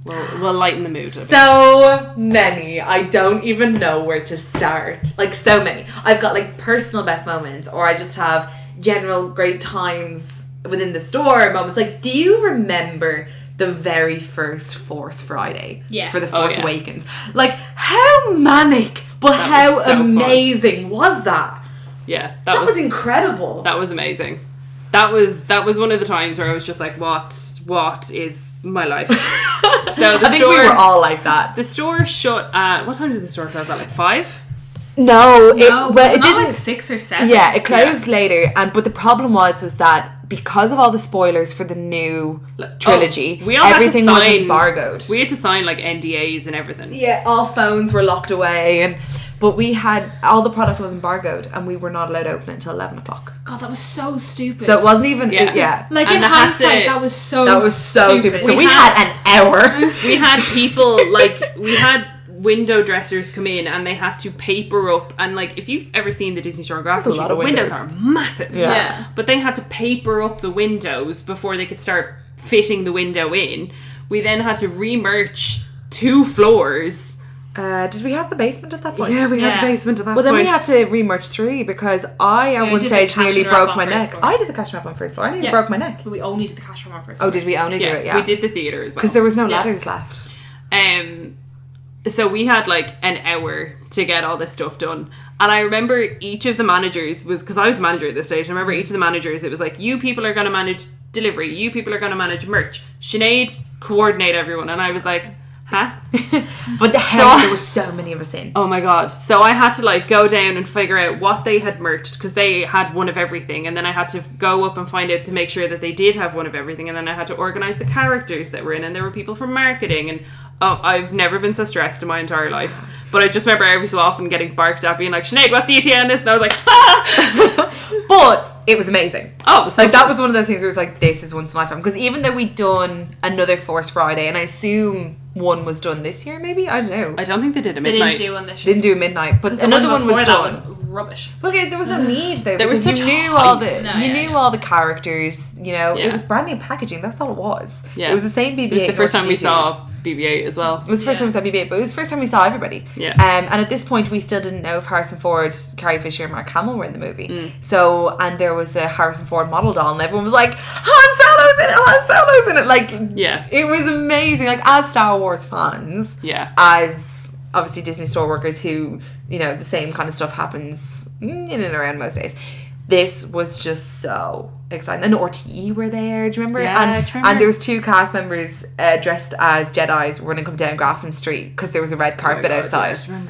will lighten the mood a bit. So many. I don't even know where to start. Like, so many. I've got like personal best moments, or I just have general great times within the store moments. Like, do you remember the very first Force Friday for the Force Awakens? Like, how manic, but how so amazing was that? Yeah, that was incredible. That was amazing. That was one of the times where I was just like, what is my life? So I think we were all like that. The store shut at, what time did the store close at? Like 5? No, it didn't, like 6 or 7. Yeah, it closed later, but the problem was that because of all the spoilers for the new trilogy, everything was embargoed. We had to sign like NDAs and everything. Yeah, all phones were locked away, but we had, all the product was embargoed, and we were not allowed to open it until 11 o'clock. God, that was so stupid. So it wasn't even, like, in hindsight, that was so stupid. So we had an hour. We had people, we had window dressers come in, and they had to paper up, and like, if you've ever seen the Disney Store graphics, the windows are massive. Yeah. But they had to paper up the windows before they could start fitting the window in. We then had to re-merch 2 floors. Did we have the basement at that point? Yeah, we had the basement at that point. Well, then we had to re-merch 3 because I at one stage nearly broke my neck. I did the cash wrap on first floor. I nearly broke my neck. We only did the cash wrap on first floor. Oh, did we only do it? Yeah. We did the theatre as well. Because there was no ladders left. So we had like an hour to get all this stuff done. And I remember each of the managers was, because I was a manager at this stage, I remember each of the managers, it was like, you people are going to manage delivery, you people are going to manage merch, Sinead, coordinate everyone. And I was like, huh? But there were so many of us in. Oh my god. So I had to like go down and figure out what they had merched, because they had one of everything, and then I had to go up and find out to make sure that they did have one of everything, and then I had to organise the characters that were in, and there were people from marketing, and I've never been so stressed in my entire life. But I just remember every so often getting barked at, being like, Sinead, what's the ETA on this? And I was like, ah! But it was amazing. Oh, it was so like fun. That was one of those things where it was like, this is once in a lifetime. Because even though we'd done another Force Friday, and I assume one was done this year, maybe? I don't know. I don't think they did a midnight. They didn't do one this year. Didn't do a midnight, but another one was done. That was rubbish. Okay, there was no need though. There was such you knew all the characters. You know, it was brand new packaging. That's all it was. Yeah, it was the same BB-8. It was the first time we saw BB-8 as well. It was the first time we saw BB-8, but it was the first time we saw everybody. Yeah. And at this point, we still didn't know if Harrison Ford, Carrie Fisher, and Mark Hamill were in the movie. So, and there was a Harrison Ford model doll, and everyone was like, Han Solo's in it. Han Solo's in it. Like, yeah, it was amazing. Like, as Star Wars fans, yeah, as obviously Disney store workers who, you know, the same kind of stuff happens in and around most days. This was just so exciting. And RTE were there, do you remember? Yeah, I remember. And there was 2 cast members dressed as Jedis running up down Grafton Street because there was a red carpet outside. Yeah,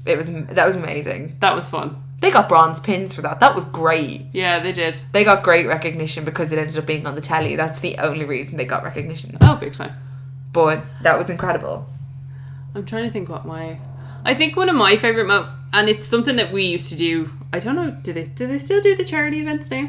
That was amazing. that was fun. They got bronze pins for that. That was great. Yeah, they did. They got great recognition because it ended up being on the telly. That's the only reason they got recognition. Oh, big time. But that was incredible. I'm trying to think I think one of my favourite and it's something that we used to do. I don't know, do they still do the charity events now?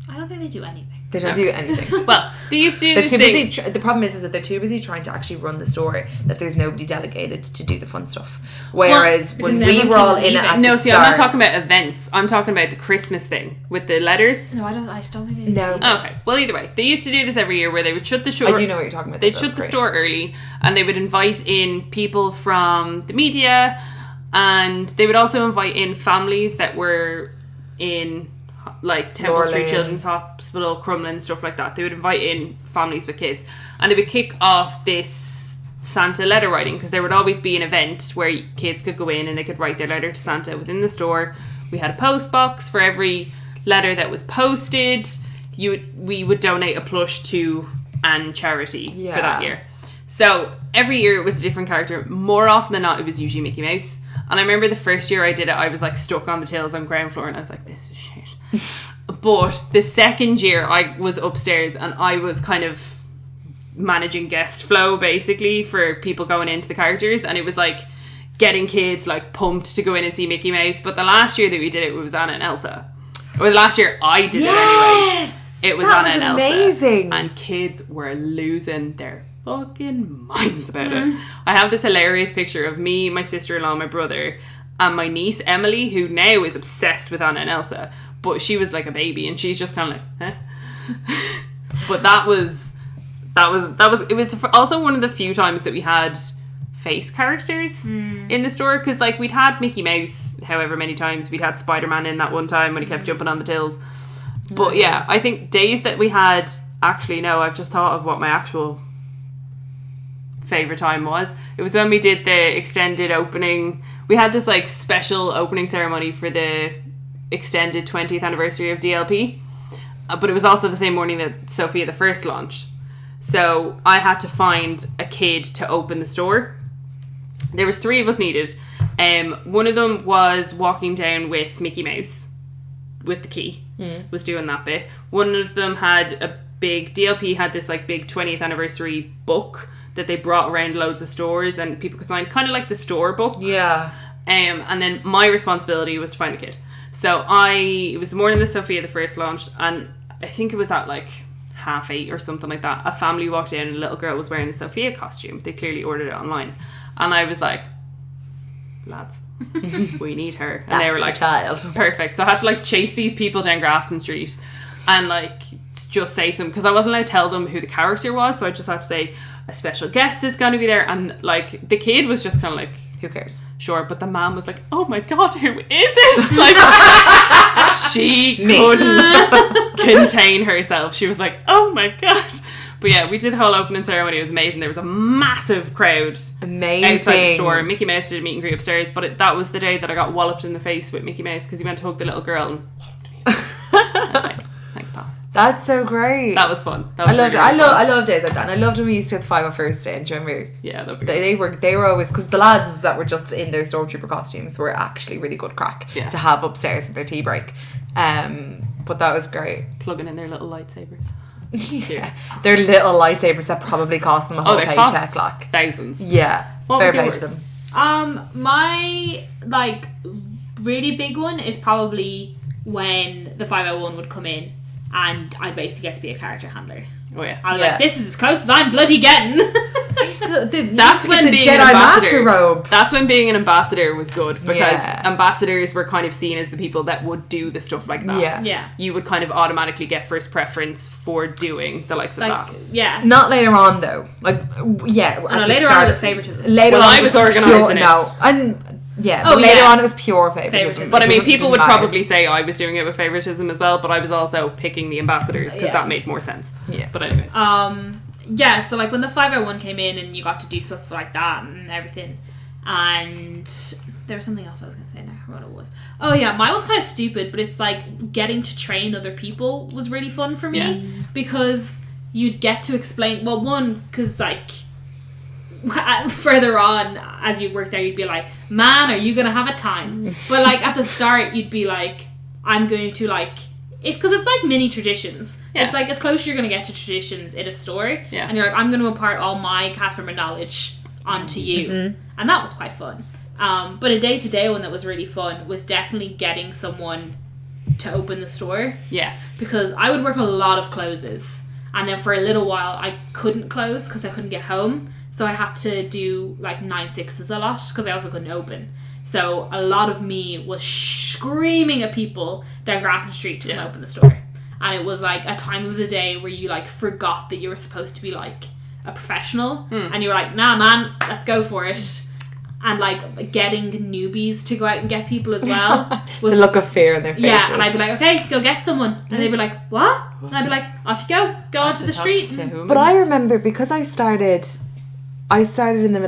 I don't think they do anything. They don't do anything. Well, they used to do They're this too thing. busy. The problem is that they're too busy trying to actually run the store that there's nobody delegated to do the fun stuff. Whereas when because we everyone were all keeps in it leaving. at No, the see, start, I'm not talking about events. I'm talking about the Christmas thing with the letters. No, I just don't think they do. No. either. Okay, well, either way, they used to do this every year where they would shut the store. I do know what you're talking about. They'd That shut was the great. store early, and they would invite in people from the media, and they would also invite in families that were in like Temple Street Lane. Children's Hospital, Crumlin, stuff like that. They would invite in families with kids, and they would kick off this Santa letter writing, because there would always be an event where kids could go in and they could write their letter to Santa within the store. We had a post box for every letter that was posted. We would donate a plush to an charity for that year. So every year it was a different character. More often than not, it was usually Mickey Mouse. And I remember the first year I did it, I was like stuck on the tails on ground floor, and I was like, this is shit. But the second year I was upstairs and I was kind of managing guest flow basically for people going into the characters, and it was like getting kids like pumped to go in and see Mickey Mouse. But the last year that we did it was Anna and Elsa. Or the last year I did it anyways. It was that Anna was and Elsa. amazing. And kids were losing their fucking minds about it. I have this hilarious picture of me, my sister-in-law, my brother, and my niece Emily, who now is obsessed with Anna and Elsa, but she was like a baby and she's just kind of like, huh? But it was also one of the few times that we had face characters in the store, because like we'd had Mickey Mouse however many times, we'd had Spider-Man in that one time when he kept jumping on the tills. But yeah, I think days that we had, actually no, I've just thought of what my actual favourite time was. It was when we did the extended opening. We had this like special opening ceremony for the extended 20th anniversary of DLP, but it was also the same morning that Sophia the First launched. So I had to find a kid to open the store. There was 3 of us needed. One of them was walking down with Mickey Mouse with the key, was doing that bit. One of them had a big, DLP had this like big 20th anniversary book that they brought around loads of stores and people could sign, kind of like the store book. Yeah. And then my responsibility was to find the kid. So it was the morning that Sophia the First launched, and I think it was at like 8:30 or something like that. A family walked in and a little girl was wearing the Sophia costume. They clearly ordered it online. And I was like, lads, we need her. And they were like, child. Perfect. So I had to like chase these people down Grafton Street and like just say to them, because I wasn't allowed to tell them who the character was, so I just had to say a special guest is going to be there. And like the kid was just kind of like, Who cares? sure, but the mom was like, oh my god, who is it? Like she couldn't contain herself. She was like, oh my god. But yeah, we did the whole opening ceremony. It was amazing. There was a massive crowd Amazing. outside the store. Mickey Mouse did a meet and greet upstairs, but that was the day that I got walloped in the face with Mickey Mouse, because he went to hug the little girl and walloped me in the face. I was like, thanks pal. That's so great. That was fun. That I was loved it. really fun. I love days like that, and I loved when we used to have the 501st day. Do you remember? Yeah, that'd be great. They were always, because the lads that were just in their stormtrooper costumes were actually really good crack to have upstairs at their tea break. But that was great. Plugging in their little lightsabers. Yeah, their little lightsabers that probably cost them a whole they paycheck. cost Like, thousands. yeah, What fair were play yours? to them. My like really big one is probably when the 501 would come in and I'd basically get to be a character handler. Oh yeah. I was like, this is as close as I'm bloody getting. That's when the being Jedi an ambassador, Master robe. That's when being an ambassador was good, because Yeah. ambassadors were kind of seen as the people that would do the stuff like that. Yeah. Yeah. You would kind of automatically get first preference for doing the likes of Like, that. yeah. Not later on though. Like, yeah. No, later on it was favoritism. Later Well, on I it was pure- organising it. No, and yeah. Oh, But later yeah. on it was pure favoritism. But I mean, It people didn't would matter. probably say I was doing it with favoritism as well, but I was also picking the ambassadors because Yeah. that made more sense. Yeah. But anyways. Yeah, so like when the 501 came in and you got to do stuff like that and everything, And there was something else I was going to say now. I forgot what it was. Oh yeah, my one's kind of stupid, but it's like getting to train other people was really fun for me because you'd get to explain. Well, one, because like further on as you work there, you'd be like, man, are you going to have a time? But like at the start, you'd be like, I'm going to like. It's because it's like mini traditions. Yeah. It's like as close as you're going to get to traditions in a store. Yeah. And you're like, I'm going to impart all my cast member knowledge onto you. And that was quite fun. But a day-to-day one that was really fun was definitely getting someone to open the store. Yeah. Because I would work a lot of closes. And then for a little while, I couldn't close because I couldn't get home. So I had to do like 9/6s a lot because I also couldn't open. So a lot of me was screaming at people down Grafton Street to come open the store. And it was like a time of the day where you like forgot that you were supposed to be like a professional. And you were like, nah man, let's go for it. And like getting newbies to go out and get people as well. Was the look of fear in their faces. Yeah, and I'd be like, okay, go get someone. And they'd be like, what? And I'd be like, off you go onto the street. But I remember because I started in the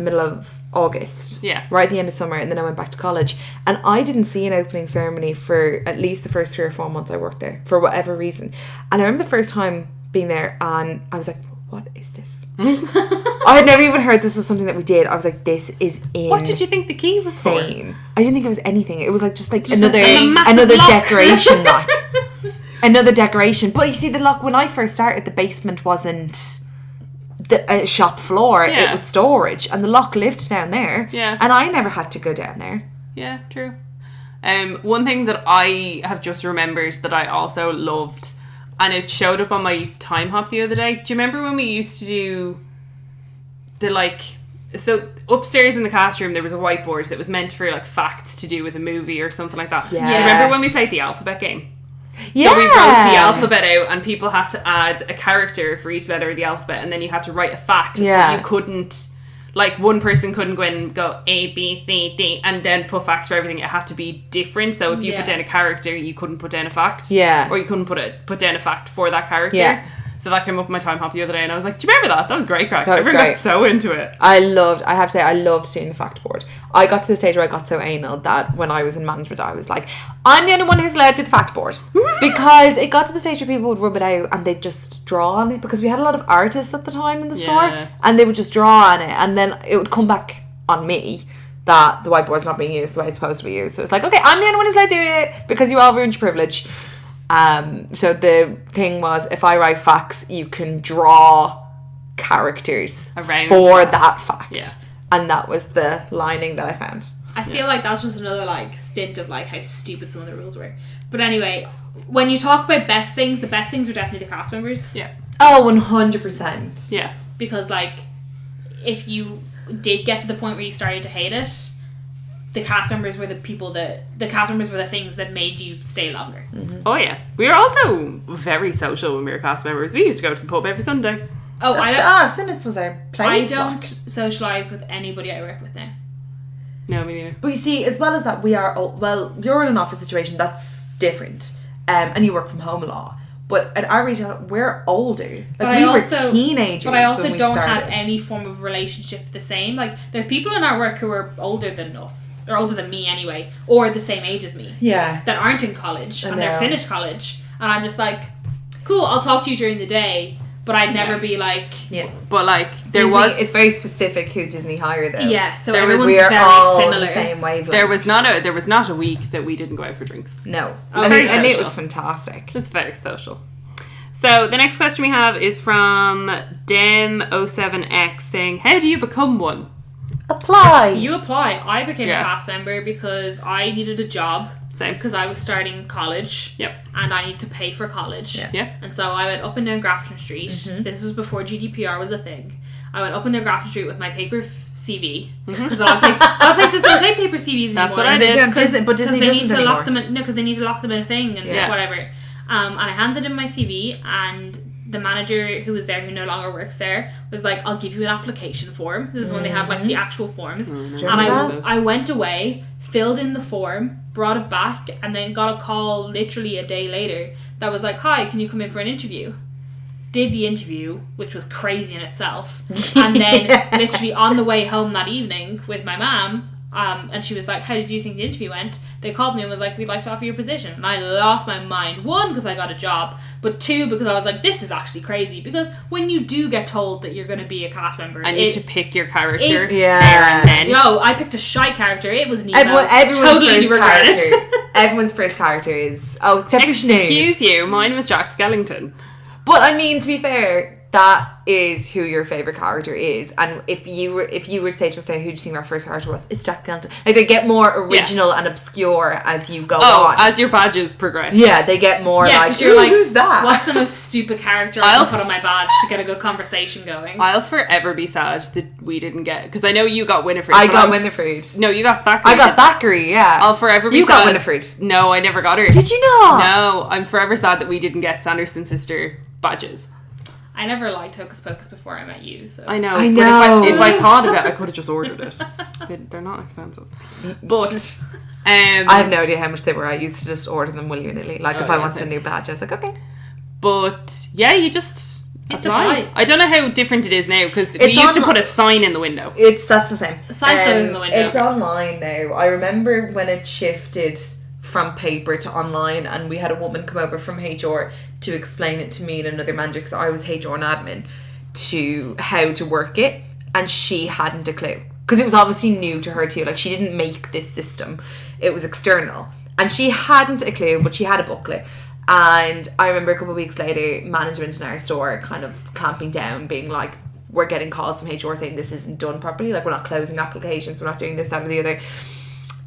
middle of August, right at the end of summer, and then I went back to college, and I didn't see an opening ceremony for at least the first 3 or 4 months I worked there for whatever reason. And I remember the first time being there, and I was like, what is this? I had never even heard this was something that we did. I was like, this is insane. What did you think the key was for? I didn't think it was anything. It was like just another decoration lock. Another decoration. But you see, the lock, when I first started, the basement wasn't a shop floor. It was storage, and the lock lived down there. Yeah. And I never had to go down there. Yeah, true. One thing that I have just remembered that I also loved, and it showed up on my time hop the other day. Do you remember when we used to do the like... So upstairs in the classroom there was a whiteboard that was meant for like facts to do with a movie or something like that. Yeah. Do you remember when we played the alphabet game? Yeah. So we wrote the alphabet out and people had to add a character for each letter of the alphabet, and then you had to write a fact. Yeah. But you couldn't... Like, one person couldn't go in and go A, B, C, D, and then put facts for everything. It had to be different. So if you put down a character, you couldn't put down a fact. Yeah. Or you couldn't put down a fact for that character. Yeah. So that came up in my time hop the other day, and I was like, do you remember that? That was great crack. Everyone got so into it. I have to say, I loved doing the fact board. I got to the stage where I got so anal that when I was in management, I was like, I'm the only one who's allowed to do the fact board. Because it got to the stage where people would rub it out and they'd just draw on it, because we had a lot of artists at the time in the store, and they would just draw on it, and then it would come back on me that the whiteboard's not being used the way it's supposed to be used. So it's like, okay, I'm the only one who's allowed to do it because you all ruined your privilege. So the thing was, if I write facts, you can draw characters around for that fact. Yeah. And that was the lining that I found. I feel like that's just another like stint of like how stupid some of the rules were. But anyway, when you talk about best things, the best things were definitely the cast members. Yeah. Oh, 100%. Yeah. Because like, if you did get to the point where you started to hate it, the cast members were the things that made you stay longer. Mm-hmm. Oh yeah. We were also very social when we were cast members. We used to go to the pub every Sunday. Oh, Sinead was our place. I don't socialise with anybody I work with now. No, me neither. But you see, as well as that, you're in an office situation, that's different. And you work from home a lot. But at our retail, we're older. Like, we were teenagers. But I also don't have any form of relationship the same. Like, there's people in our work who are older than us. Or older than me anyway. Or the same age as me. Yeah. That aren't in college. And they're finished college. And I'm just like, cool, I'll talk to you during the day. But I'd never be like... Yeah. But like, it's very specific who Disney hired though. Yeah, so everyone's very similar. The same wavelength. There was not a week that we didn't go out for drinks. No. And it was fantastic. It's very social. So the next question we have is from Dem07X saying, how do you become one? Apply. You apply. I became a cast member because I needed a job. Same. Because I was starting college. Yep. And I needed to pay for college. Yeah. And so I went up and down Grafton Street. Mm-hmm. This was before GDPR was a thing. I went up and down Grafton Street with my paper CV. Because a lot of places don't take paper CVs anymore. That's what I did. But Disney they need to anymore. lock them in. No, because they need to lock them in a thing and whatever. And I handed in my CV, and the manager who was there, who no longer works there, was like, I'll give you an application form. This is when they had like the actual forms. And I went away, filled in the form, brought it back, and then got a call literally a day later that was like, hi, can you come in for an interview? did the interview, which was crazy in itself, and then literally on the way home that evening with my mum, and she was like, how did you think the interview went? They called me and was like, we'd like to offer you a position. And I lost my mind. 1, because I got a job, but 2, because I was like, this is actually crazy. Because when you do get told that you're going to be a cast member, and you have to pick your character it's- there and then. Yo, I picked a shy character. It was Nemo. Everyone's Totally first regret it. character. Everyone's first character is except for Sinead. Excuse you, mine was Jack Skellington. But I mean, to be fair, that is who your favourite character is. And if you were to say to us now, who do you think our first character was? It's Jack Skellington. Like, they get more original and obscure as you go on. As your badges progress. Yeah, they get more Yeah, like, because you're like, who's that? what's the most stupid character I can put on my badge to get a good conversation going? I'll forever be sad that we didn't get, because I know you got Winifred. I got Winifred. No, you got Thackeray. I got Thackeray, yeah. I'll forever be You sad. got Winifred. No, I never got her. Did you not? No, I'm forever sad that we didn't get Sanderson's sister badges. I never liked Hocus Pocus before I met you, so... I know. I But know. if I thought of it, I could have just ordered it. They're not expensive. But... I have no idea how much they were. I used to just order them willy-nilly. Like, if I wanted a new badge, I was like, okay. But, yeah, you just... It's apply. apply. I don't know how different it is now, because we It's used to on- put a sign in the window. That's the same. Sign still is in the window. It's online now. I remember when it shifted from paper to online, and we had a woman come over from HR to explain it to me and another manager, because I was HR and admin, to how to work it, and she hadn't a clue, because it was obviously new to her too. Like, she didn't make this system, it was external, and she hadn't a clue, but she had a booklet. And I remember a couple of weeks later, management in our store kind of clamping down, being like, we're getting calls from HR saying this isn't done properly, like, we're not closing applications, we're not doing this, that or the other.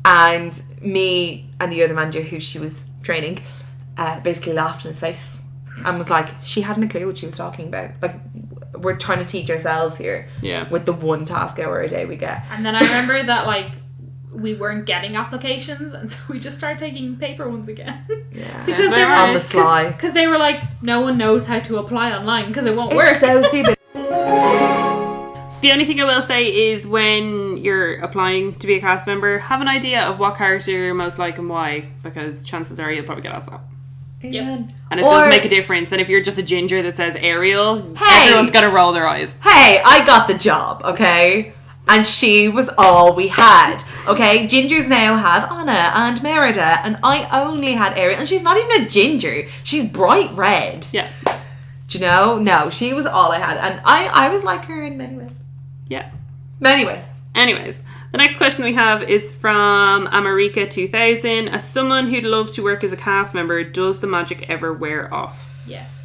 And me and the other manager who she was training basically laughed in his face and was like, she hadn't a clue what she was talking about. Like, we're trying to teach ourselves here with the 1 task hour a day we get. And then I remember that, like, we weren't getting applications, and so we just started taking paper ones again. Yeah. Because they were on the sly. Because they were like, no one knows how to apply online because it won't work. It's so stupid. The only thing I will say is when you're applying to be a cast member, have an idea of what character you're most like and why, because chances are you'll probably get asked that. Amen. And it does make a difference. And if you're just a ginger that says Ariel, Hey! everyone's going to roll their eyes. Hey, I got the job, okay? And she was all we had, okay? Gingers now have Anna and Merida, and I only had Ariel. And she's not even a ginger. She's bright red. Yeah. Do you know? No, she was all I had. And I was like her in many ways. Yeah. Many ways. Anyways, the next question we have is from America 2000. As someone who'd love to work as a cast member, does the magic ever wear off? Yes.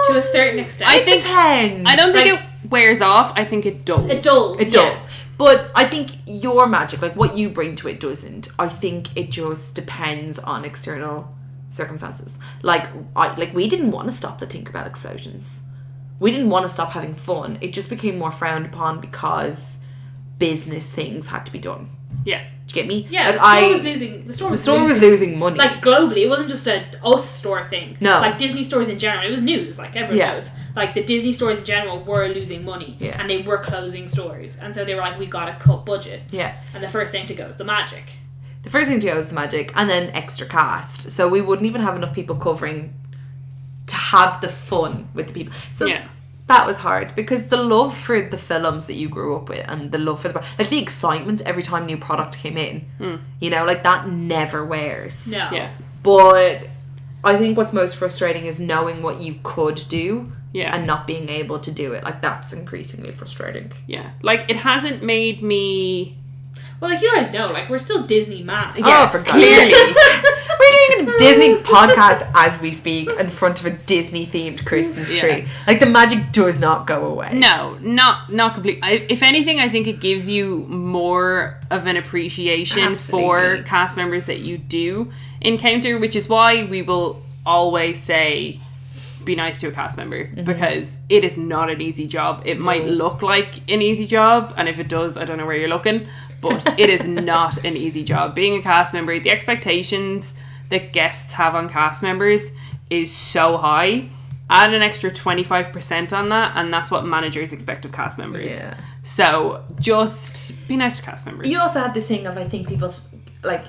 To a certain extent. I think- Depends. I don't think Like- it wears off. I think it dulls. It dulls. It yeah. does. But I think your magic, like what you bring to it, doesn't. I think it just depends on external circumstances. Like we didn't want to stop the Tinkerbell explosions. We didn't want to stop having fun. It just became more frowned upon because business things had to be done. Yeah. Do you get me? Yeah, Like, the store was losing. The store was losing money. Like globally, it wasn't just a us store thing. No. Like Disney stores in general, it was news. Like everyone Yeah. knows. Like the Disney stores in general were losing money, Yeah. and they were closing stores, and so they were like, we gotta cut budgets. Yeah. And the first thing to go is the magic. The first thing to go is the magic, and then extra cast. So we wouldn't even have enough people covering to have the fun with the people. So Yeah. that was hard because the love for the films that you grew up with and the love for the excitement every time new product came in, you know, like that never wears. No. Yeah. But I think what's most frustrating is knowing what you could do Yeah. and not being able to do it. Like that's increasingly frustrating. Yeah. Like, it hasn't made me... Well, like you guys know, like we're still Disney mad. Yeah, for clearly. We're doing a Disney podcast as we speak in front of a Disney themed Christmas Yeah. tree. Like the magic does not go away. No, not completely. If anything, I think it gives you more of an appreciation for Absolutely. cast members that you do encounter, which is why we will always say be nice to a cast member, because it is not an easy job. It might look like an easy job, and if it does, I don't know where you're looking, but it is not an easy job. Being a cast member, the expectations that guests have on cast members is so high. Add an extra 25% on that, and that's what managers expect of cast members. Yeah. So just be nice to cast members. You also had this thing of, I think people like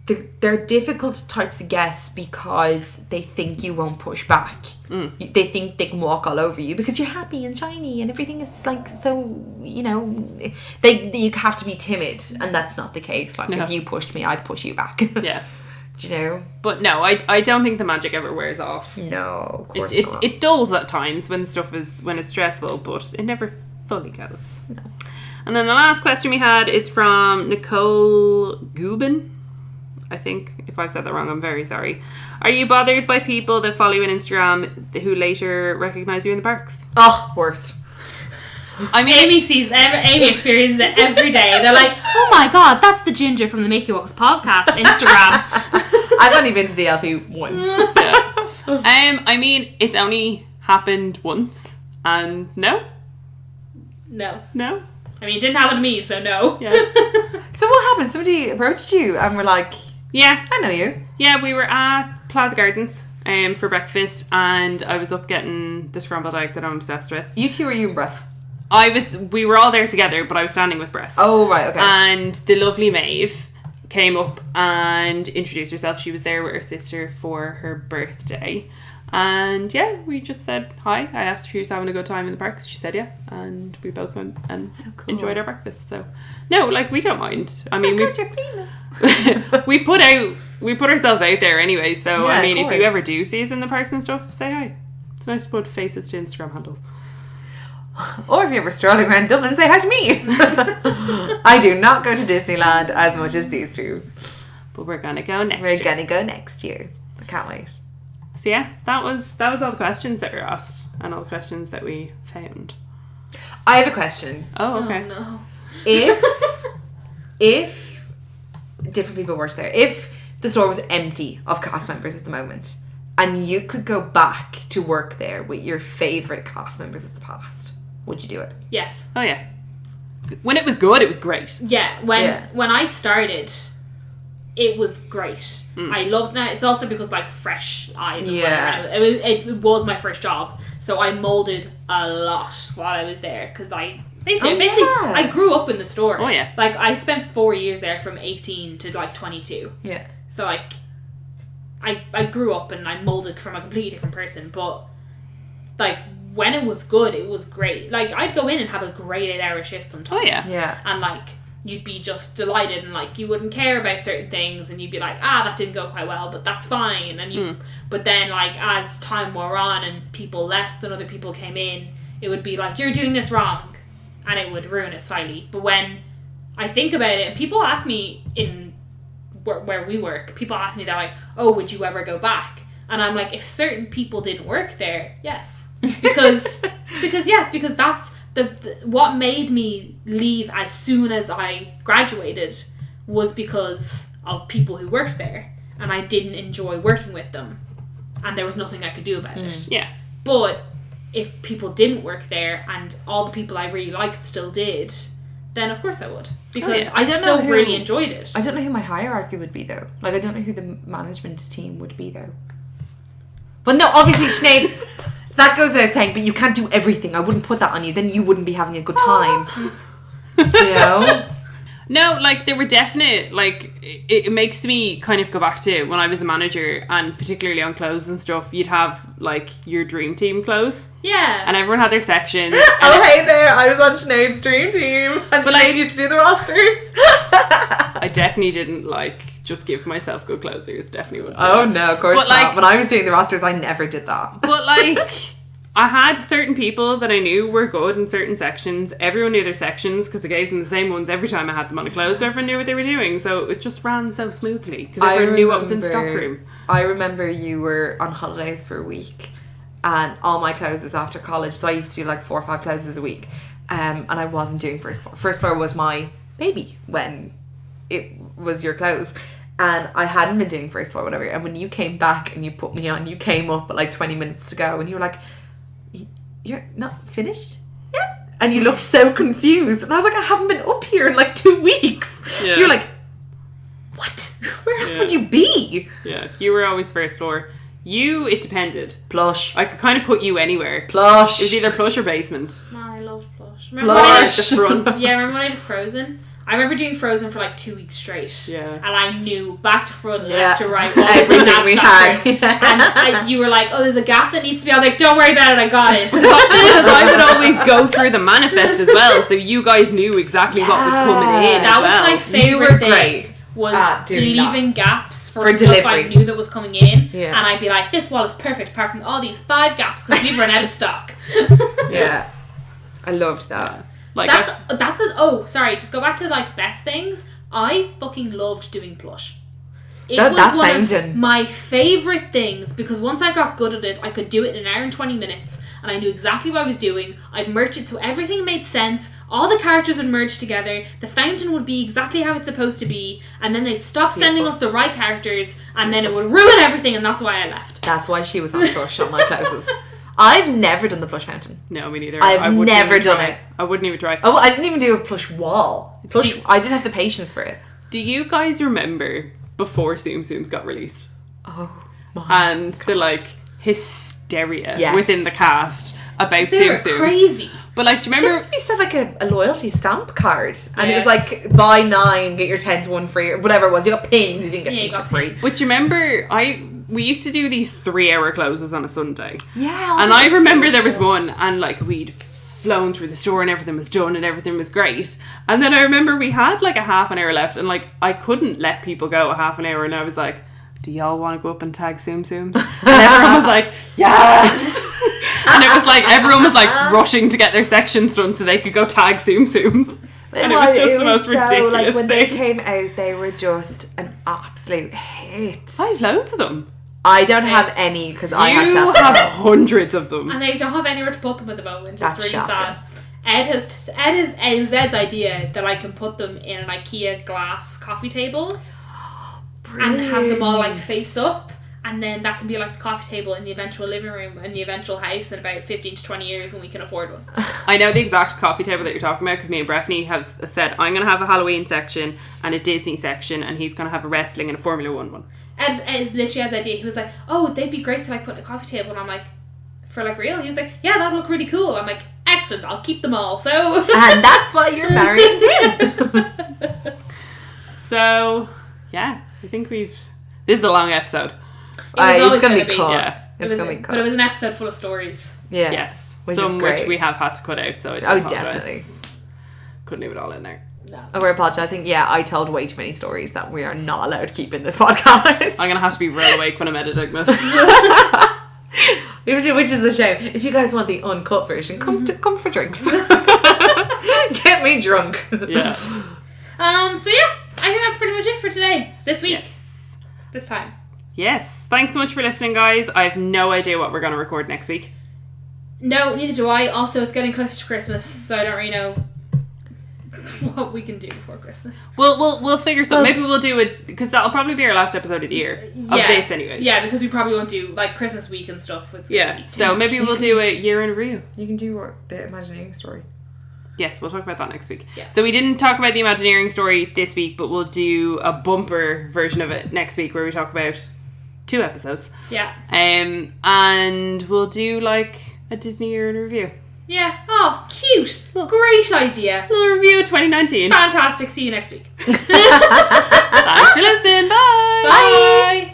they're difficult types of guests because they think you won't push back. They think they can walk all over you because you're happy and shiny and everything is like so, you have to be timid, and that's not the case. Like if you pushed me, I'd push you back. Yeah. Do you know? But no, I don't think the magic ever wears off. No, of course not. It dulls at times when it's stressful, but it never fully goes. No. And then the last question we had is from Nicole Gubin. I think if I've said that wrong, I'm very sorry. Are you bothered by people that follow you on Instagram who later recognise you in the parks? Oh, worst. I mean, Amy experiences it every day. They're like, oh my god, that's the ginger from the Mickey Waffles Podcast Instagram. I've only been to DLP once. Yeah. I mean, it's only happened once, and no. I mean, it didn't happen to me, so no. Yeah. So what happened? Somebody approached you and were like, yeah, I know you. Yeah, we were at Plaza Gardens for breakfast, and I was up getting the scrambled egg that I'm obsessed with. You two or you and Breff? We were all there together, but I was standing with Breff. Oh, right, okay. And the lovely Maeve came up and introduced herself. She was there with her sister for her birthday. And yeah, we just said hi. I asked her if she was having a good time in the parks. She said yeah. And we both went and enjoyed our breakfast. So no, like, we don't mind. I mean, we put ourselves out there anyway. So yeah, I mean, if you ever do see us in the parks and stuff, say hi. It's nice to put faces to Instagram handles. Or if you're ever strolling around Dublin, say hi to me. I do not go to Disneyland as much as these two. But we're going to go next year. We're going to go next year. I can't wait. So yeah, that was all the questions that were asked and all the questions that we found. I have a question. Oh, okay. Oh, no. If different people worked there, if the store was empty of cast members at the moment, and you could go back to work there with your favourite cast members of the past, would you do it? Yes. Oh yeah. When it was good, it was great. Yeah. When I started, it was great. I loved it. It's also because, like, fresh eyes. And whatever. It was my first job, so I molded a lot while I was there because I grew up in the store. Oh yeah. Like, I spent 4 years there from 18 to like 22. Yeah. So like, I grew up and I molded from a completely different person. But like, when it was good, it was great. Like, I'd go in and have a great 8-hour shift sometimes. Oh yeah. Yeah. And like, you'd be just delighted, and like, you wouldn't care about certain things, and you'd be like, that didn't go quite well, but that's fine. And but then, like, as time wore on and people left and other people came in, it would be like, you're doing this wrong, and it would ruin it slightly. But when I think about it, and people ask me in where we work, people ask me, they're like, oh, would you ever go back? And I'm like, if certain people didn't work there, yes, because that's the what made me leave as soon as I graduated was because of people who worked there, and I didn't enjoy working with them, and there was nothing I could do about it. Yeah. But if people didn't work there and all the people I really liked still did, then of course I would, because I still really enjoyed it. I don't know who my hierarchy would be though. Like, I don't know who the management team would be though. But no, obviously, Sinead, that goes without saying, but you can't do everything. I wouldn't put that on you. Then you wouldn't be having a good time. You know? No, like, there were definite, like, it makes me kind of go back to when I was a manager, and particularly on clothes and stuff, you'd have, like, your dream team clothes. Yeah. And everyone had their sections. Oh, hey there, I was on Sinead's dream team, and Sinead used to do the rosters. I definitely didn't, like, just give myself good closers. Definitely wouldn't. Oh, no, of course but, not. like, When I was doing the rosters, I never did that. But, like, I had certain people that I knew were good in certain sections. Everyone knew their sections because I gave them the same ones every time I had them on a clothes, so everyone knew what they were doing. So it just ran so smoothly because everyone knew what was in the stockroom. I remember you were on holidays for a week, and all my closes after college, so I used to do like 4 or 5 closes a week, and I wasn't doing first floor. First floor was my baby when it was your clothes. And I hadn't been doing first floor, whatever. And when you came back and you put me on, you came up at like 20 minutes to go, and you were like, you're not finished? Yeah. And you looked so confused. And I was like, I haven't been up here in like 2 weeks. Yeah. You're like, what? Where else would you be? Yeah, you were always first floor. It depended. Plush. I could kind of put you anywhere. Plush. It was either plush or basement. Man, I loved plush. Plush. The front. Yeah, remember when I did Frozen? I remember doing Frozen for like 2 weeks straight. Yeah. And I knew back to front, Yeah. left to right, what was in that we stopper. And you were like, oh, there's a gap that needs to be. I was like, don't worry about it, I got it. Because I would always go through the manifest as well, so you guys knew exactly what was coming in. That as well. was my favourite thing. great. Was doing leaving gaps for stuff delivery. I knew that was coming in, Yeah. and I'd be like, "This wall is perfect, apart from all these 5 gaps because we've run out of stock." Yeah. I loved that. Like That's it. Oh, sorry. Just go back to like best things. I fucking loved doing plush. It That was one fountain. of my favourite things because once I got good at it, I could do it in an hour and 20 minutes and I knew exactly what I was doing. I'd merge it so everything made sense. All the characters would merge together. The fountain would be exactly how it's supposed to be. And then they'd stop sending us the right characters and then it would ruin everything, and that's why I left. That's why she was on plush on my clothes. I've never done the plush fountain. no, me neither. I've I wouldn't never even done try. it. I wouldn't even try. Oh, I didn't even do a plush wall. Plush. I didn't have the patience for it. Do you guys remember before Tsum Tsums got released? Oh my. And the like hysteria Yes. within the cast about They were Tsum Tsums. crazy. But like, do you remember? We used to have like a loyalty stamp card, and it was Yes. like buy 9 get your 10th one free, or whatever it was. You got pins, you didn't get Yeah, you things for got free. pins. But do you remember? We used to do these 3-hour closes on a Sunday. Yeah. And I remember there was one, and like we'd flown through the store and everything was done and everything was great. And then I remember we had like a half an hour left, and like I couldn't let people go a half an hour, and I was like, do y'all want to go up and tag Tsum Tsums? And everyone was like, yes! And it was like everyone was like rushing to get their sections done so they could go tag Tsum Tsums. And it was just the most ridiculous like when thing. they came out, they were just an absolute hit. I have loads of them. I don't Same. have any because I You myself have hundreds of them. And they don't have anywhere to put them at the moment. That's It's really shocking. sad. It was Ed's idea that I can put them in an IKEA glass coffee table and have them all like face up, and then that can be like the coffee table in the eventual living room in the eventual house in about 15 to 20 years when we can afford one. I know the exact coffee table that you're talking about because me and Breffney have said I'm going to have a Halloween section and a Disney section, and he's going to have a wrestling and a Formula 1 one. Ed was literally Ed's idea. He was like, oh, they'd be great to like put in a coffee table, and I'm like, for like real? He was like, yeah, that'd look really cool. I'm like, excellent, I'll keep them all. So and that's why you're marrying him. So, yeah, I think this is a long episode. always it's gonna be gonna be, cut. yeah. It's gonna be cut. But it was an episode full of stories. Yeah. Yes. Which Some is which great. we have had to cut out, so I do Oh, apologise. definitely. Couldn't leave it all in there. No. Oh, we're apologising. Yeah, I told way too many stories that we are not allowed to keep in this podcast. I'm going to have to be real awake when I'm editing this. Which is a shame. If you guys want the uncut version, come for drinks. Get me drunk. Yeah. So yeah, I think that's pretty much it for today. This week. Yes. This time. Yes. Thanks so much for listening, guys. I have no idea what we're going to record next week. No, neither do I. Also, it's getting close to Christmas, so I don't really know what we can do before Christmas. We'll figure something. Maybe we'll do it because that'll probably be our last episode of the year of this, anyways. Yeah, because we probably won't do like Christmas week and stuff. It's gonna be too So much. maybe we'll do a year in review. You can do the Imagineering story. Yes, we'll talk about that next week. Yeah. So we didn't talk about the Imagineering story this week, but we'll do a bumper version of it next week where we talk about 2 episodes. Yeah. And we'll do like a Disney year in review. Yeah. Oh, cute. Great idea. A little review of 2019. Fantastic. See you next week. Thanks for listening. Bye. Bye.